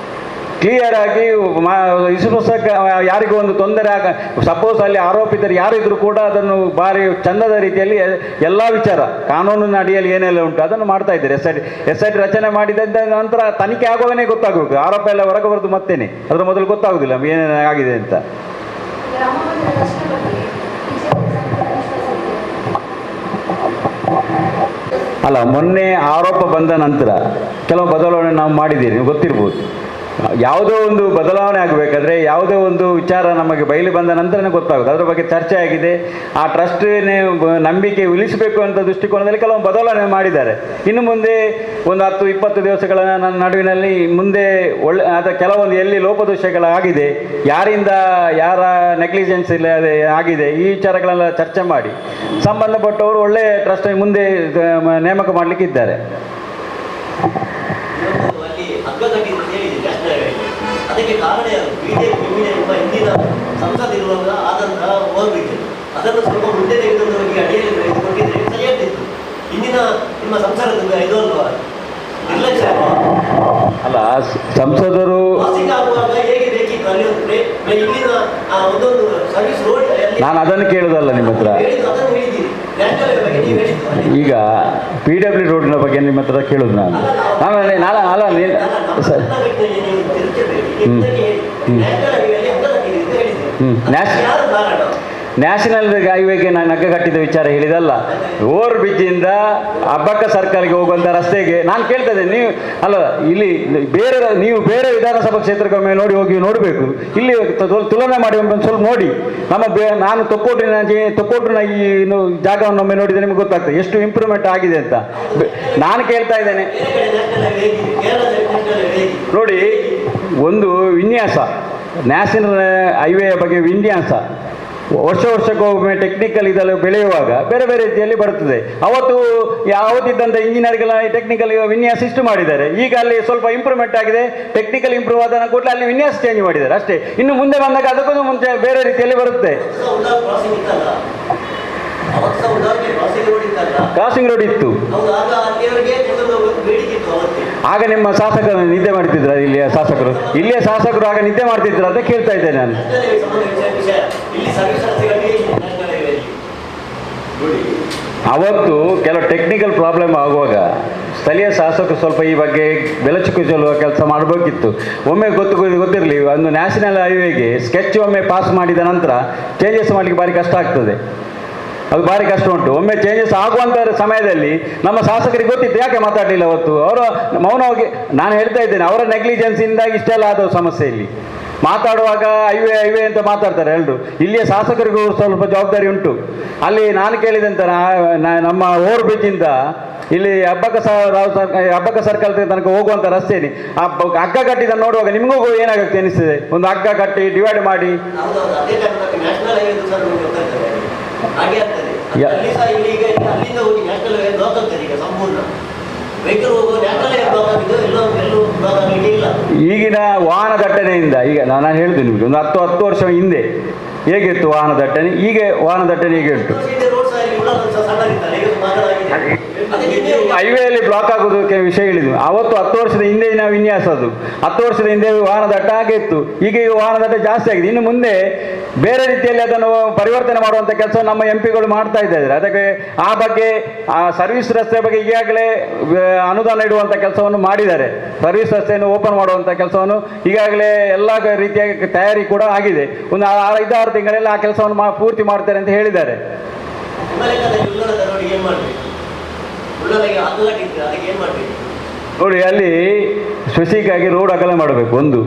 ಕ್ಲಿಯರ್ ಆಗಿ ಯಾರಿಗೂ ಒಂದು ತೊಂದರೆ ಸಪೋಸ್ ಅಲ್ಲಿ ಆರೋಪಿತರು ಯಾರಿದ್ರು ಕೂಡ ಅದನ್ನು ಭಾರಿ ಚಂದದ ರೀತಿಯಲ್ಲಿ ಎಲ್ಲ ವಿಚಾರ ಕಾನೂನಿನ ಅಡಿಯಲ್ಲಿ ಏನೆಲ್ಲ ಉಂಟು ಅದನ್ನು ಮಾಡ್ತಾ ಇದ್ದಾರೆ. SIT ರಚನೆ ಮಾಡಿದ ನಂತರ ತನಿಖೆ ಆಗುವಾಗನೇ ಗೊತ್ತಾಗಬೇಕು. ಆರೋಪ ಎಲ್ಲ ಹೊರಗೆ ಬರೋದು ಮತ್ತೇನೆ, ಅದರ ಮೊದಲು ಗೊತ್ತಾಗುದಿಲ್ಲ ಏನೇನು ಆಗಿದೆ ಅಂತ. ಅಲ್ಲ, ಮೊನ್ನೆ ಆರೋಪ ಬಂದ ನಂತರ ಕೆಲವು ಬದಲಾವಣೆ ನಾವು ಮಾಡಿದ್ದೀರಿ, ನೀವು ಗೊತ್ತಿರ್ಬೋದು. ಯಾವುದೋ ಒಂದು ಬದಲಾವಣೆ ಆಗಬೇಕಾದ್ರೆ ಯಾವುದೋ ಒಂದು ವಿಚಾರ ನಮಗೆ ಬಯಲು ಬಂದ ನಂತರನೇ ಗೊತ್ತಾಗುತ್ತೆ. ಅದರ ಬಗ್ಗೆ ಚರ್ಚೆ ಆಗಿದೆ. ಆ ಟ್ರಸ್ಟ್ನೇ ನಂಬಿಕೆ ಉಳಿಸಬೇಕು ಅಂತ ದೃಷ್ಟಿಕೋನದಲ್ಲಿ ಕೆಲವು ಬದಲಾವಣೆ ಮಾಡಿದ್ದಾರೆ. ಇನ್ನು ಮುಂದೆ ಒಂದು 10-20 ದಿವಸಗಳ ನಡುವಿನಲ್ಲಿ ಮುಂದೆ ಅಥವಾ ಕೆಲವೊಂದು ಎಲ್ಲಿ ಲೋಪದೋಷಗಳಾಗಿದೆ, ಯಾರ ನೆಗ್ಲಿಜೆನ್ಸ್ ಇಲ್ಲ ಆಗಿದೆ, ಈ ವಿಚಾರಗಳೆಲ್ಲ ಚರ್ಚೆ ಮಾಡಿ ಸಂಬಂಧಪಟ್ಟವರು ಒಳ್ಳೆಯ ಟ್ರಸ್ಟ್ ಮುಂದೆ ನೇಮಕ ಮಾಡಲಿಕ್ಕೆ ಇದ್ದಾರೆ. ಅದಕ್ಕೆ ಕಾರಣ ಯಾರು? ಬಿಜೆಪಿ ಹಿಂದಿನ ಸಂಸದಿರುವಾಗ ಆದಂತಹ ಹೋಗ್ಬಿಟ್ಟು ಅದನ್ನು ಸ್ವಲ್ಪ ಮುಂದೆ ತೆಗೆದುಕೊಂಡವರಿಗೆ ಅಡಿಯಲ್ಲಿ ಕೊಟ್ಟಿದ್ರೆ ಸರಿಯಾಗ್ತಿತ್ತು. ಇಂದಿನ ನಿಮ್ಮ ಸಂಸಾರದ ಇದೊಂದು ನಿರ್ಲಕ್ಷ್ಯ ಅಲ್ಲ, ಸಂಸದರು ಆಗುವಾಗ ಹೇಗೆ ಬೇಕಿತ್ತು ಅಲ್ಲಿ ಇಲ್ಲಿನ ಒಂದೊಂದು ಸರ್ವಿಸ್ ರೋಡ್ ನಾನು ಅದನ್ನು ಕೇಳೋದಲ್ಲ ನಿಮ್ಮ ಹತ್ರ. ಅದನ್ನು ಹೇಳಿದ್ದೀರಿ. ನ್ಯಾಷನಲ್ ಬಗ್ಗೆ ನೀವು ಹೇಳಿದ್ದು ಈಗ PW ರೋಡ್ನ ಬಗ್ಗೆ ನಿಮ್ಮ ಹತ್ರ ಕೇಳೋದು ನಾನು ಅಲ್ಲ ಸರ್. ನ್ಯಾಷನಲ್ ಹೈವೇಗೆ ನಾನು ಹಗ್ಗ ಕಟ್ಟಿದ ವಿಚಾರ ಹೇಳಿದಲ್ಲ. ಓವರ್ ಬ್ರಿಡ್ಜಿಂದ ಅಬ್ಬಕ್ಕ ಸರ್ಕಲ್ಗೆ ಹೋಗುವಂಥ ರಸ್ತೆಗೆ ನಾನು ಕೇಳ್ತಾ ಇದ್ದೇನೆ. ನೀವು ಅಲ್ಲ, ಇಲ್ಲಿ ನೀವು ಬೇರೆ ವಿಧಾನಸಭಾ ಕ್ಷೇತ್ರಕ್ಕೊಮ್ಮೆ ಹೋಗಿ ನೋಡಬೇಕು. ಇಲ್ಲಿ ತುಲನೆ ಮಾಡಿ ಒಂದು ಸ್ವಲ್ಪ ನೋಡಿ. ನಾನು ತೊಕ್ಕೋಟಿನ ಈ ಜಾಗವನ್ನೊಮ್ಮೆ ನೋಡಿದರೆ ನಿಮಗೆ ಗೊತ್ತಾಗ್ತದೆ ಎಷ್ಟು ಇಂಪ್ರೂವ್ಮೆಂಟ್ ಆಗಿದೆ ಅಂತ. ನಾನು ಕೇಳ್ತಾ ಇದ್ದೇನೆ ನೋಡಿ, ಒಂದು ವಿನ್ಯಾಸ, ನ್ಯಾಷನಲ್ ಹೈವೇಯ ಬಗ್ಗೆ ವಿನ್ಯಾಸ ವರ್ಷಕ್ಕೊಮ್ಮೆ ಟೆಕ್ನಿಕಲ್ ಇದೆಲ್ಲ ಬೆಳೆಯುವಾಗ ಬೇರೆ ಬೇರೆ ರೀತಿಯಲ್ಲಿ ಬರುತ್ತದೆ. ಅವತ್ತಿದ್ದಂಥ ಇಂಜಿನಿಯರ್ಗಳ ಟೆಕ್ನಿಕಲ್ ವಿನ್ಯಾಸ ಇಷ್ಟು ಮಾಡಿದ್ದಾರೆ. ಈಗ ಅಲ್ಲಿ ಸ್ವಲ್ಪ ಇಂಪ್ರೂವ್ಮೆಂಟ್ ಆಗಿದೆ. ಟೆಕ್ನಿಕಲ್ ಇಂಪ್ರೂವ್ ಆದ ಕೂಡಲೇ ಅಲ್ಲಿ ವಿನ್ಯಾಸ ಚೇಂಜ್ ಮಾಡಿದ್ದಾರೆ ಅಷ್ಟೇ. ಇನ್ನು ಮುಂದೆ ಬಂದಾಗ ಅದಕ್ಕೊಂದು ಮುಂಚೆ ಬೇರೆ ರೀತಿಯಲ್ಲಿ ಬರುತ್ತೆ. ಕ್ರಾಸಿಂಗ್ ರೋಡ್ ಇತ್ತು. ಆಗ ನಿಮ್ಮ ಶಾಸಕರು ನಿದ್ದೆ ಮಾಡ್ತಿದ್ರ? ಇಲ್ಲಿಯ ಶಾಸಕರು ಆಗ ನಿದ್ದೆ ಮಾಡ್ತಿದ್ರ ಅಂತ ಕೇಳ್ತಾ ಇದ್ದೇನೆ ನಾನು. ಅವತ್ತು ಕೆಲವು ಟೆಕ್ನಿಕಲ್ ಪ್ರಾಬ್ಲಮ್ ಆಗುವಾಗ ಸ್ಥಳೀಯ ಶಾಸಕರು ಸ್ವಲ್ಪ ಈ ಬಗ್ಗೆ ಬೆಳಚುಕುವ ಕೆಲಸ ಮಾಡಬೇಕಿತ್ತು. ಒಮ್ಮೆ ಗೊತ್ತಿರಲಿ, ಒಂದು ನ್ಯಾಷನಲ್ ಹೈವೇಗೆ ಸ್ಕೆಚ್ ಒಮ್ಮೆ ಪಾಸ್ ಮಾಡಿದ ನಂತರ ಚೇಂಜಸ್ ಮಾಡಲಿಕ್ಕೆ ಭಾರಿ ಕಷ್ಟ ಆಗ್ತದೆ. ಅದು ಭಾರಿ ಕಷ್ಟ ಉಂಟು. ಒಮ್ಮೆ ಚೇಂಜಸ್ ಆಗುವಂಥ ಸಮಯದಲ್ಲಿ ನಮ್ಮ ಶಾಸಕರಿಗೆ ಗೊತ್ತಿತ್ತು, ಯಾಕೆ ಮಾತಾಡಲಿಲ್ಲ ಅವತ್ತು? ಅವರು ಮೌನವಾಗಿ, ನಾನು ಹೇಳ್ತಾ ಇದ್ದೇನೆ, ಅವರ ನೆಗ್ಲಿಜೆನ್ಸಿಂದಾಗಿ ಇಷ್ಟೆಲ್ಲ ಆದವು ಸಮಸ್ಯೆ. ಇಲ್ಲಿ ಮಾತಾಡುವಾಗ ಹೈವೇ ಅಂತ ಮಾತಾಡ್ತಾರೆ ಎಲ್ಲರೂ. ಇಲ್ಲಿಯ ಶಾಸಕರಿಗೂ ಸ್ವಲ್ಪ ಜವಾಬ್ದಾರಿ ಉಂಟು. ಅಲ್ಲಿ ನಾನು ಕೇಳಿದಂತ ನಮ್ಮ ಓವರ್ ಬ್ರಿಡ್ಜಿಂದ ಇಲ್ಲಿ ಅಬ್ಬಕ್ಕ ಸರ್ಕಲ್ ತನಕ ಹೋಗುವಂಥ ರಸ್ತೆಯಲ್ಲಿ ಆ ಹಗ್ಗ ಕಟ್ಟಿದ ನೋಡುವಾಗ ನಿಮಗೂ ಏನಾಗುತ್ತೆ ಅನಿಸ್ತದೆ? ಒಂದು ಹಗ್ಗ ಕಟ್ಟಿ ಡಿವೈಡ್ ಮಾಡಿ ಈಗಿನ ವಾಹನ ದಟ್ಟಣೆಯಿಂದ, ಈಗ ನಾನು ಹೇಳಿದೆ ನಿಮಗೆ, ಒಂದು 10 ವರ್ಷ ಹಿಂದೆ ಹೇಗಿತ್ತು ವಾಹನ ದಟ್ಟಣೆ, ಈಗ ವಾಹನ ದಟ್ಟಣೆ ಹೇಗೆ ಉಂಟು. ಹೈವೇಯಲ್ಲಿ ಬ್ಲಾಕ್ ಆಗೋದಕ್ಕೆ ವಿಷಯ ಹೇಳಿದ್ವಿ ಅವತ್ತು. 10 ವರ್ಷದ ಹಿಂದೆನ ವಿನ್ಯಾಸ ಅದು. 10 ವರ್ಷದ ಹಿಂದೆ ವಾಹನ ದಟ್ಟ ಆಗಿತ್ತು. ಈಗ ವಾಹನ ದಟ್ಟ ಜಾಸ್ತಿ ಆಗಿದೆ. ಇನ್ನು ಮುಂದೆ ಬೇರೆ ರೀತಿಯಲ್ಲಿ ಅದನ್ನು ಪರಿವರ್ತನೆ ಮಾಡುವಂಥ ಕೆಲಸ ನಮ್ಮ MP ಗಳು ಮಾಡ್ತಾ ಇದ್ದಾರೆ. ಅದಕ್ಕೆ ಆ ಬಗ್ಗೆ ಆ ಸರ್ವಿಸ್ ರಸ್ತೆ ಬಗ್ಗೆ ಈಗಾಗಲೇ ಅನುದಾನ ಇಡುವಂಥ ಕೆಲಸವನ್ನು ಮಾಡಿದ್ದಾರೆ. ಸರ್ವಿಸ್ ರಸ್ತೆಯನ್ನು ಓಪನ್ ಮಾಡುವಂಥ ಕೆಲಸವನ್ನು ಈಗಾಗಲೇ ಎಲ್ಲ ರೀತಿಯ ತಯಾರಿ ಕೂಡ ಆಗಿದೆ. ಒಂದು 5-6 ತಿಂಗಳಲ್ಲಿ ಆ ಕೆಲಸವನ್ನು ಪೂರ್ತಿ ಮಾಡ್ತಾರೆ ಅಂತ ಹೇಳಿದ್ದಾರೆ. ನೋಡಿ, ಅಲ್ಲಿ ಸ್ಪೆಸಿಫಿಕ್ಕಾಗಿ ರೋಡ್ ಅಗಲ ಮಾಡಬೇಕು. ಒಂದು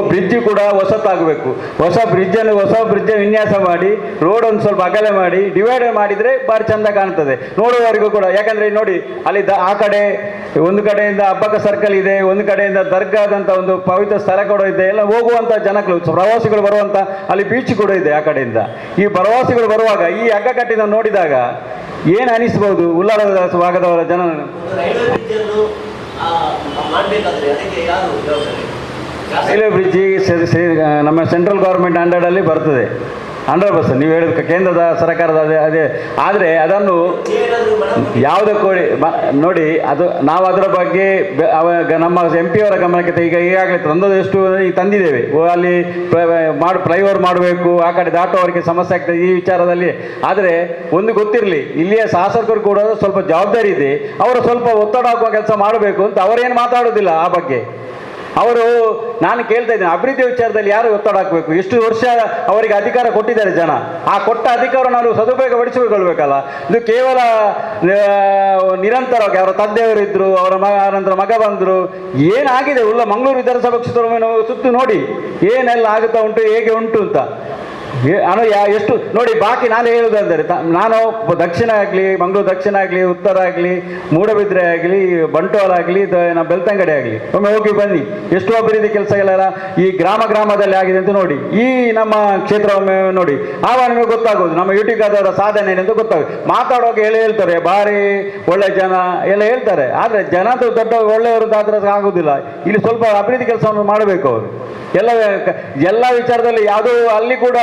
ಬ್ರಿಡ್ಜ್ ಕೂಡ ಹೊಸತಾಗಬೇಕು. ಹೊಸ ಬ್ರಿಡ್ಜ್ ವಿನ್ಯಾಸ ಮಾಡಿ ರೋಡ್ ಒಂದು ಸ್ವಲ್ಪ ಅಗಲ ಮಾಡಿ ಡಿವೈಡ್ ಮಾಡಿದರೆ ಭಾರಿ ಚಂದ ಕಾಣ್ತದೆ ನೋಡುವವರಿಗೂ ಕೂಡ. ಯಾಕಂದರೆ ನೋಡಿ, ಅಲ್ಲಿ ಆ ಕಡೆ ಒಂದು ಕಡೆಯಿಂದ ಅಬ್ಬಕ್ಕ ಸರ್ಕಲ್ ಇದೆ, ಒಂದು ಕಡೆಯಿಂದ ದರ್ಗಾದಂಥ ಒಂದು ಪವಿತ್ರ ಸ್ಥಳ ಕೂಡ ಇದೆ. ಎಲ್ಲ ಹೋಗುವಂಥ ಜನಗಳು, ಪ್ರವಾಸಿಗಳು ಬರುವಂಥ ಅಲ್ಲಿ ಬೀಚ್ ಕೂಡ ಇದೆ ಆ ಕಡೆಯಿಂದ. ಈ ಪ್ರವಾಸಿಗಳು ಬರುವಾಗ ಈ ಹಗ್ಗ ಕಟ್ಟಿದ ನೋಡಿದಾಗ ಏನು ಅನಿಸ್ಬೋದು ಉಲ್ಲಾಳದ ಭಾಗದವರ ಜನ? ರೈಲ್ವೆ ಬ್ರಿಡ್ಜ್ ನಮ್ಮ ಸೆಂಟ್ರಲ್ ಗೌರ್ಮೆಂಟ್ ಅಂಡರಲ್ಲಿ ಬರ್ತದೆ 100%. ನೀವು ಹೇಳಿದ ಕೇಂದ್ರದ ಸರ್ಕಾರದ ಅದೇ. ಆದರೆ ಅದನ್ನು ಯಾವುದೇ ನೋಡಿ, ಅದು ನಾವು ಅದರ ಬಗ್ಗೆ ನಮ್ಮ MP ಅವರ ಗಮನಕ್ಕೆ ಈಗಾಗಲೇ ತಂದದೆಷ್ಟು ತಂದಿದ್ದೇವೆ. ಅಲ್ಲಿ ಫ್ಲೈಓವರ್ ಮಾಡಬೇಕು, ಆ ಕಡೆ ದಾಟುವವರಿಗೆ ಸಮಸ್ಯೆ ಆಗ್ತದೆ ಈ ವಿಚಾರದಲ್ಲಿ. ಆದರೆ ಒಂದು ಗೊತ್ತಿರಲಿ, ಇಲ್ಲಿಯ ಶಾಸಕರು ಕೂಡ ಸ್ವಲ್ಪ ಜವಾಬ್ದಾರಿ ಇದೆ. ಅವರು ಸ್ವಲ್ಪ ಒತ್ತಡ ಹಾಕುವ ಕೆಲಸ ಮಾಡಬೇಕು ಅಂತ ಅವರೇನು ಮಾತಾಡೋದಿಲ್ಲ ಆ ಬಗ್ಗೆ. ಅವರು, ನಾನು ಕೇಳ್ತಾ ಇದ್ದೇನೆ, ಅಭಿವೃದ್ಧಿ ವಿಚಾರದಲ್ಲಿ ಯಾರು ಒತ್ತಡ ಹಾಕಬೇಕು? ಎಷ್ಟು ವರ್ಷ ಅವರಿಗೆ ಅಧಿಕಾರ ಕೊಟ್ಟಿದ್ದಾರೆ ಜನ, ಆ ಕೊಟ್ಟ ಅಧಿಕಾರ ನಾವು ಸದುಪಯೋಗ ಪಡಿಸಿಕೊಳ್ಬೇಕಲ್ಲ. ಇದು ಕೇವಲ ನಿರಂತರವಾಗಿ ಅವರ ತಂದೆಯವರಿದ್ದರು, ಅವರ ನಂತರ ಮಗ ಬಂದರು, ಏನಾಗಿದೆ ಉಳ್ಳ ಮಂಗಳೂರು ವಿಧಾನಸಭಾ ಕ್ಷೇತ್ರವನ್ನು ಸುತ್ತು ನೋಡಿ ಏನೆಲ್ಲ ಆಗುತ್ತಾ ಉಂಟು, ಹೇಗೆ ಉಂಟು ಅಂತ. ಎಷ್ಟು ನೋಡಿ. ಬಾಕಿ ನಾನು ಹೇಳುವುದಂದರೆ, ನಾನು ದಕ್ಷಿಣ ಆಗಲಿ, ಮಂಗಳೂರು ದಕ್ಷಿಣ ಆಗಲಿ, ಉತ್ತರ ಆಗಲಿ, ಮೂಡಬಿದ್ರೆ ಆಗಲಿ, ಬಂಟ್ವಾಳ ಆಗಲಿ, ನಮ್ಮ ಬೆಳ್ತಂಗಡಿ ಆಗಲಿ, ಒಮ್ಮೆ ಹೋಗಿ ಬನ್ನಿ. ಎಷ್ಟು ಅಭಿವೃದ್ಧಿ ಕೆಲಸಗಳೆಲ್ಲ ಈ ಗ್ರಾಮದಲ್ಲಿ ಆಗಿದೆ ಅಂತ ನೋಡಿ. ಈ ನಮ್ಮ ಕ್ಷೇತ್ರ ಒಮ್ಮೆ ನೋಡಿ, ಆವಾಗ ನಿಮಗೆ ಗೊತ್ತಾಗೋದು ನಮ್ಮ ಯುಟಿಕಾದವರ ಸಾಧನೆ ಏನಂತ ಗೊತ್ತಾಗುತ್ತೆ. ಮಾತಾಡುವಾಗ ಹೇಳ್ತಾರೆ ಭಾರಿ ಒಳ್ಳೆ ಜನ ಎಲ್ಲ ಹೇಳ್ತಾರೆ, ಆದರೆ ಜನ ದೊಡ್ಡ ಒಳ್ಳೆಯವರದ್ದಾದ್ರೆ ಆಗೋದಿಲ್ಲ. ಇಲ್ಲಿ ಸ್ವಲ್ಪ ಅಭಿವೃದ್ಧಿ ಕೆಲಸವನ್ನು ಮಾಡಬೇಕು ಅವರು. ಎಲ್ಲ ವಿಚಾರದಲ್ಲಿ ಯಾವುದೋ ಅಲ್ಲಿ ಕೂಡ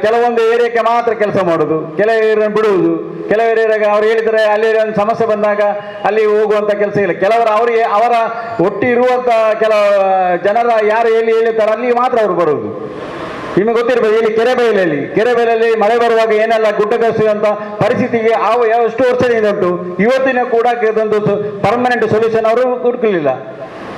ಕೆಲವೊಂದು ಏರಿಯಾಕ್ಕೆ ಮಾತ್ರ ಕೆಲಸ ಮಾಡೋದು, ಕೆಲವು ಏರಿಯಾವನ್ನು ಬಿಡುವುದು, ಕೆಲವು ಏರಿಯಾಗೆ ಅವ್ರು ಹೇಳಿದರೆ ಅಲ್ಲಿ ಒಂದು ಸಮಸ್ಯೆ ಬಂದಾಗ ಅಲ್ಲಿ ಹೋಗುವಂಥ ಕೆಲಸ ಇಲ್ಲ. ಕೆಲವರು ಅವರ ಒಟ್ಟು ಇರುವಂಥ ಕೆಲವು ಜನರ ಯಾರು ಎಲ್ಲಿ ಹೇಳಿರ್ತಾರೆ ಅಲ್ಲಿ ಮಾತ್ರ ಅವರು ಬರುವುದು. ನಿಮಗೆ ಗೊತ್ತಿರ್ಬೋದು, ಇಲ್ಲಿ ಕೆರೆಬೈಲಲ್ಲಿ ಮಳೆ ಬರುವಾಗ ಏನೆಲ್ಲ ಗುಡ್ಡಗಸುವಂಥ ಪರಿಸ್ಥಿತಿಗೆ ಎಷ್ಟು ವರ್ಷದಿಂದ ಉಂಟು. ಇವತ್ತಿನ ಕೂಡ ಇದೊಂದು ಪರ್ಮನೆಂಟ್ ಸೊಲ್ಯೂಷನ್ ಅವರು ಹುಡುಕಲಿಲ್ಲ.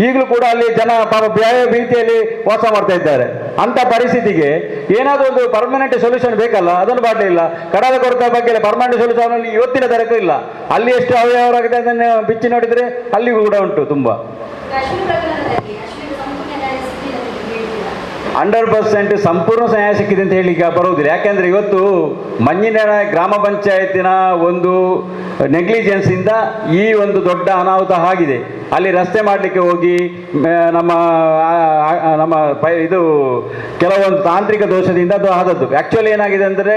ಈಗಲೂ ಕೂಡ ಅಲ್ಲಿ ಜನ ಪಾಪ ಭೀತಿಯಲ್ಲಿ ವಾಸ ಮಾಡ್ತಾ ಇದ್ದಾರೆ. ಅಂತ ಪರಿಸ್ಥಿತಿಗೆ ಏನಾದರೂ ಒಂದು ಪರ್ಮನೆಂಟ್ ಸೊಲ್ಯೂಷನ್ ಬೇಕಲ್ಲ, ಅದನ್ನು ಮಾಡಲಿಲ್ಲ. ಕಡಲ ಕೊರತೆ ಬಗ್ಗೆ ಪರ್ಮನೆಂಟ್ ಸೊಲ್ಯೂಷನ್ ಅಲ್ಲಿ ಇವತ್ತಿನ ತನಕ ಇಲ್ಲ. ಅಲ್ಲಿ ಎಷ್ಟು ಅವ್ಯವಹಾರವಾಗಿದೆ ಅದನ್ನು ಬಿಚ್ಚಿ ನೋಡಿದರೆ ಅಲ್ಲಿಗೂ ಕೂಡ ಉಂಟು ತುಂಬ. 100% ಸಂಪೂರ್ಣ ನ್ಯಾಯ ಸಿಕ್ಕಿದೆ ಅಂತ ಹೇಳಲಿಕ್ಕೆ ಬರುವುದಿಲ್ಲ. ಯಾಕೆಂದರೆ ಇವತ್ತು ಮಂಜಿನ ಗ್ರಾಮ ಪಂಚಾಯತಿನ ಒಂದು ನೆಗ್ಲಿಜೆನ್ಸಿಂದ ಈ ಒಂದು ದೊಡ್ಡ ಅನಾಹುತ ಆಗಿದೆ. ಅಲ್ಲಿ ರಸ್ತೆ ಮಾಡಲಿಕ್ಕೆ ಹೋಗಿ ನಮ್ಮ ಇದು ಕೆಲವೊಂದು ತಾಂತ್ರಿಕ ದೋಷದಿಂದ ಅದು ಆದದ್ದು. ಆ್ಯಕ್ಚುಲಿ ಏನಾಗಿದೆ ಅಂದರೆ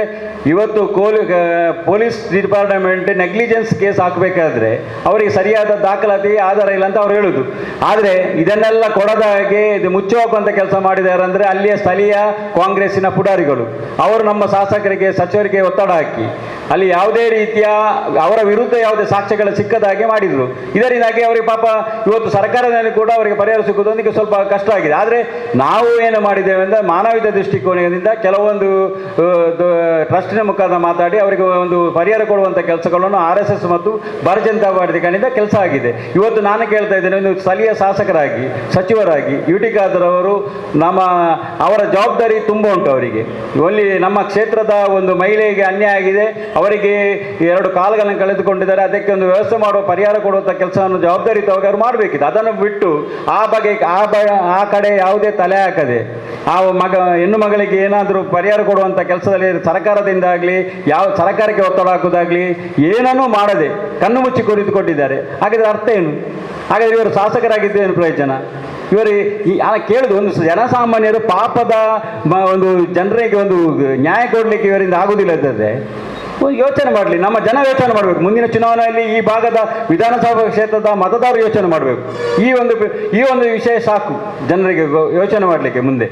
ಇವತ್ತು ಪೊಲೀಸ್ ಡಿಪಾರ್ಟ್ಮೆಂಟ್ ನೆಗ್ಲಿಜೆನ್ಸ್ ಕೇಸ್ ಹಾಕಬೇಕಾದ್ರೆ ಅವರಿಗೆ ಸರಿಯಾದ ದಾಖಲಾತಿ ಆಧಾರ ಇಲ್ಲ ಅಂತ ಅವ್ರು ಹೇಳುದು. ಆದರೆ ಇದನ್ನೆಲ್ಲ ಕೊಡದ ಹಾಗೆ ಇದು ಮುಚ್ಚುವಂಥ ಕೆಲಸ ಮಾಡಿದ್ದಾರೆ ಅಂದರೆ ಅಲ್ಲಿಯ ಸ್ಥಳೀಯ ಕಾಂಗ್ರೆಸ್ಸಿನ ಪುಡಾರಿಗಳು ಅವರು ನಮ್ಮ ಶಾಸಕರಿಗೆ ಸಚಿವರಿಗೆ ಒತ್ತಡ ಹಾಕಿ ಅಲ್ಲಿ ಯಾವುದೇ ರೀತಿಯ ಅವರ ವಿರುದ್ಧ ಯಾವುದೇ ಸಾಕ್ಷ್ಯಗಳು ಸಿಕ್ಕದ ಹಾಗೆ ಮಾಡಿದರು. ಇದರಿಂದಾಗಿ ಅವರಿಗೆ ಪಾಪ ಇವತ್ತು ಸರ್ಕಾರದಲ್ಲಿ ಕೂಡ ಅವರಿಗೆ ಪರಿಹಾರ ಸಿಕ್ಕುವುದೊಂದಿಗೆ ಸ್ವಲ್ಪ ಕಷ್ಟ ಆಗಿದೆ. ಆದರೆ ನಾವು ಏನು ಮಾಡಿದ್ದೇವೆ ಅಂದರೆ ಮಾನವೀಯತೆ ದೃಷ್ಟಿಕೋನದಿಂದ ಕೆಲವೊಂದು ಟ್ರಸ್ಟಿನ ಮುಖಾಂತರ ಮಾತಾಡಿ ಅವರಿಗೆ ಒಂದು ಪರಿಹಾರ ಕೊಡುವಂಥ ಕೆಲಸಗಳನ್ನು RSS ಮತ್ತು ಭಾರತೀಯ ಜನತಾ ಪಾರ್ಟಿ ಕಡೆಯಿಂದ ಕೆಲಸ ಆಗಿದೆ. ಇವತ್ತು ನಾನು ಕೇಳ್ತಾ ಇದ್ದೇನೆ, ಒಂದು ಸ್ಥಳೀಯ ಶಾಸಕರಾಗಿ ಸಚಿವರಾಗಿ ಯುಟಿಕಾದರವರು ಅವರ ಜವಾಬ್ದಾರಿ ತುಂಬ ಉಂಟು ಅವರಿಗೆ. ಇಲ್ಲಿ ನಮ್ಮ ಕ್ಷೇತ್ರದ ಒಂದು ಮಹಿಳೆಗೆ ಅನ್ಯಾಯ ಆಗಿದೆ, ಅವರಿಗೆ 2 ಕಾಲುಗಳನ್ನು ಕಳೆದುಕೊಂಡಿದ್ದಾರೆ, ಅದಕ್ಕೆ ಒಂದು ವ್ಯವಸ್ಥೆ ಮಾಡುವ ಪರಿಹಾರ ಕೊಡುವಂಥ ಕೆಲಸವನ್ನು ಜವಾಬ್ದಾರಿ ಅವರು ಮಾಡಬೇಕಿದೆ. ಅದನ್ನು ಬಿಟ್ಟು ಆ ಕಡೆ ಯಾವುದೇ ತಲೆ ಹಾಕದೆ ಆ ಹೆಣ್ಣು ಮಗಳಿಗೆ ಏನಾದರೂ ಪರಿಹಾರ ಕೊಡುವಂಥ ಕೆಲಸದಲ್ಲಿ ಸರ್ಕಾರದಿಂದಾಗಲಿ ಯಾವ ಸರ್ಕಾರಕ್ಕೆ ಒತ್ತಡ ಹಾಕೋದಾಗಲಿ ಏನನ್ನೂ ಮಾಡದೆ ಕಣ್ಣು ಮುಚ್ಚಿ ಕುಳಿತುಕೊಂಡಿದ್ದಾರೆ. ಹಾಗಾದರೆ ಅರ್ಥ ಏನು? ಹಾಗಾದರೆ ಇವರು ಶಾಸಕರಾಗಿದ್ದು ಏನು ಪ್ರಯೋಜನ? ಇವರು ಕೇಳುದು ಒಂದು ಜನಸಾಮಾನ್ಯರು ಪಾಪದ ಒಂದು ಜನರಿಗೆ ಒಂದು ನ್ಯಾಯ ಕೊಡಲಿಕ್ಕೆ ಇವರಿಂದ ಆಗುವುದಿಲ್ಲ ಇದ್ದದೆ ಯೋಚನೆ ಮಾಡಲಿ. ನಮ್ಮ ಜನ ಯೋಚನೆ ಮಾಡಬೇಕು. ಮುಂದಿನ ಚುನಾವಣೆಯಲ್ಲಿ ಈ ಭಾಗದ ವಿಧಾನಸಭಾ ಕ್ಷೇತ್ರದ ಮತದಾರರು ಯೋಚನೆ ಮಾಡಬೇಕು. ಈ ಒಂದು ವಿಷಯ ಸಾಕು ಜನರಿಗೆ ಯೋಚನೆ ಮಾಡಲಿಕ್ಕೆ ಮುಂದೆ.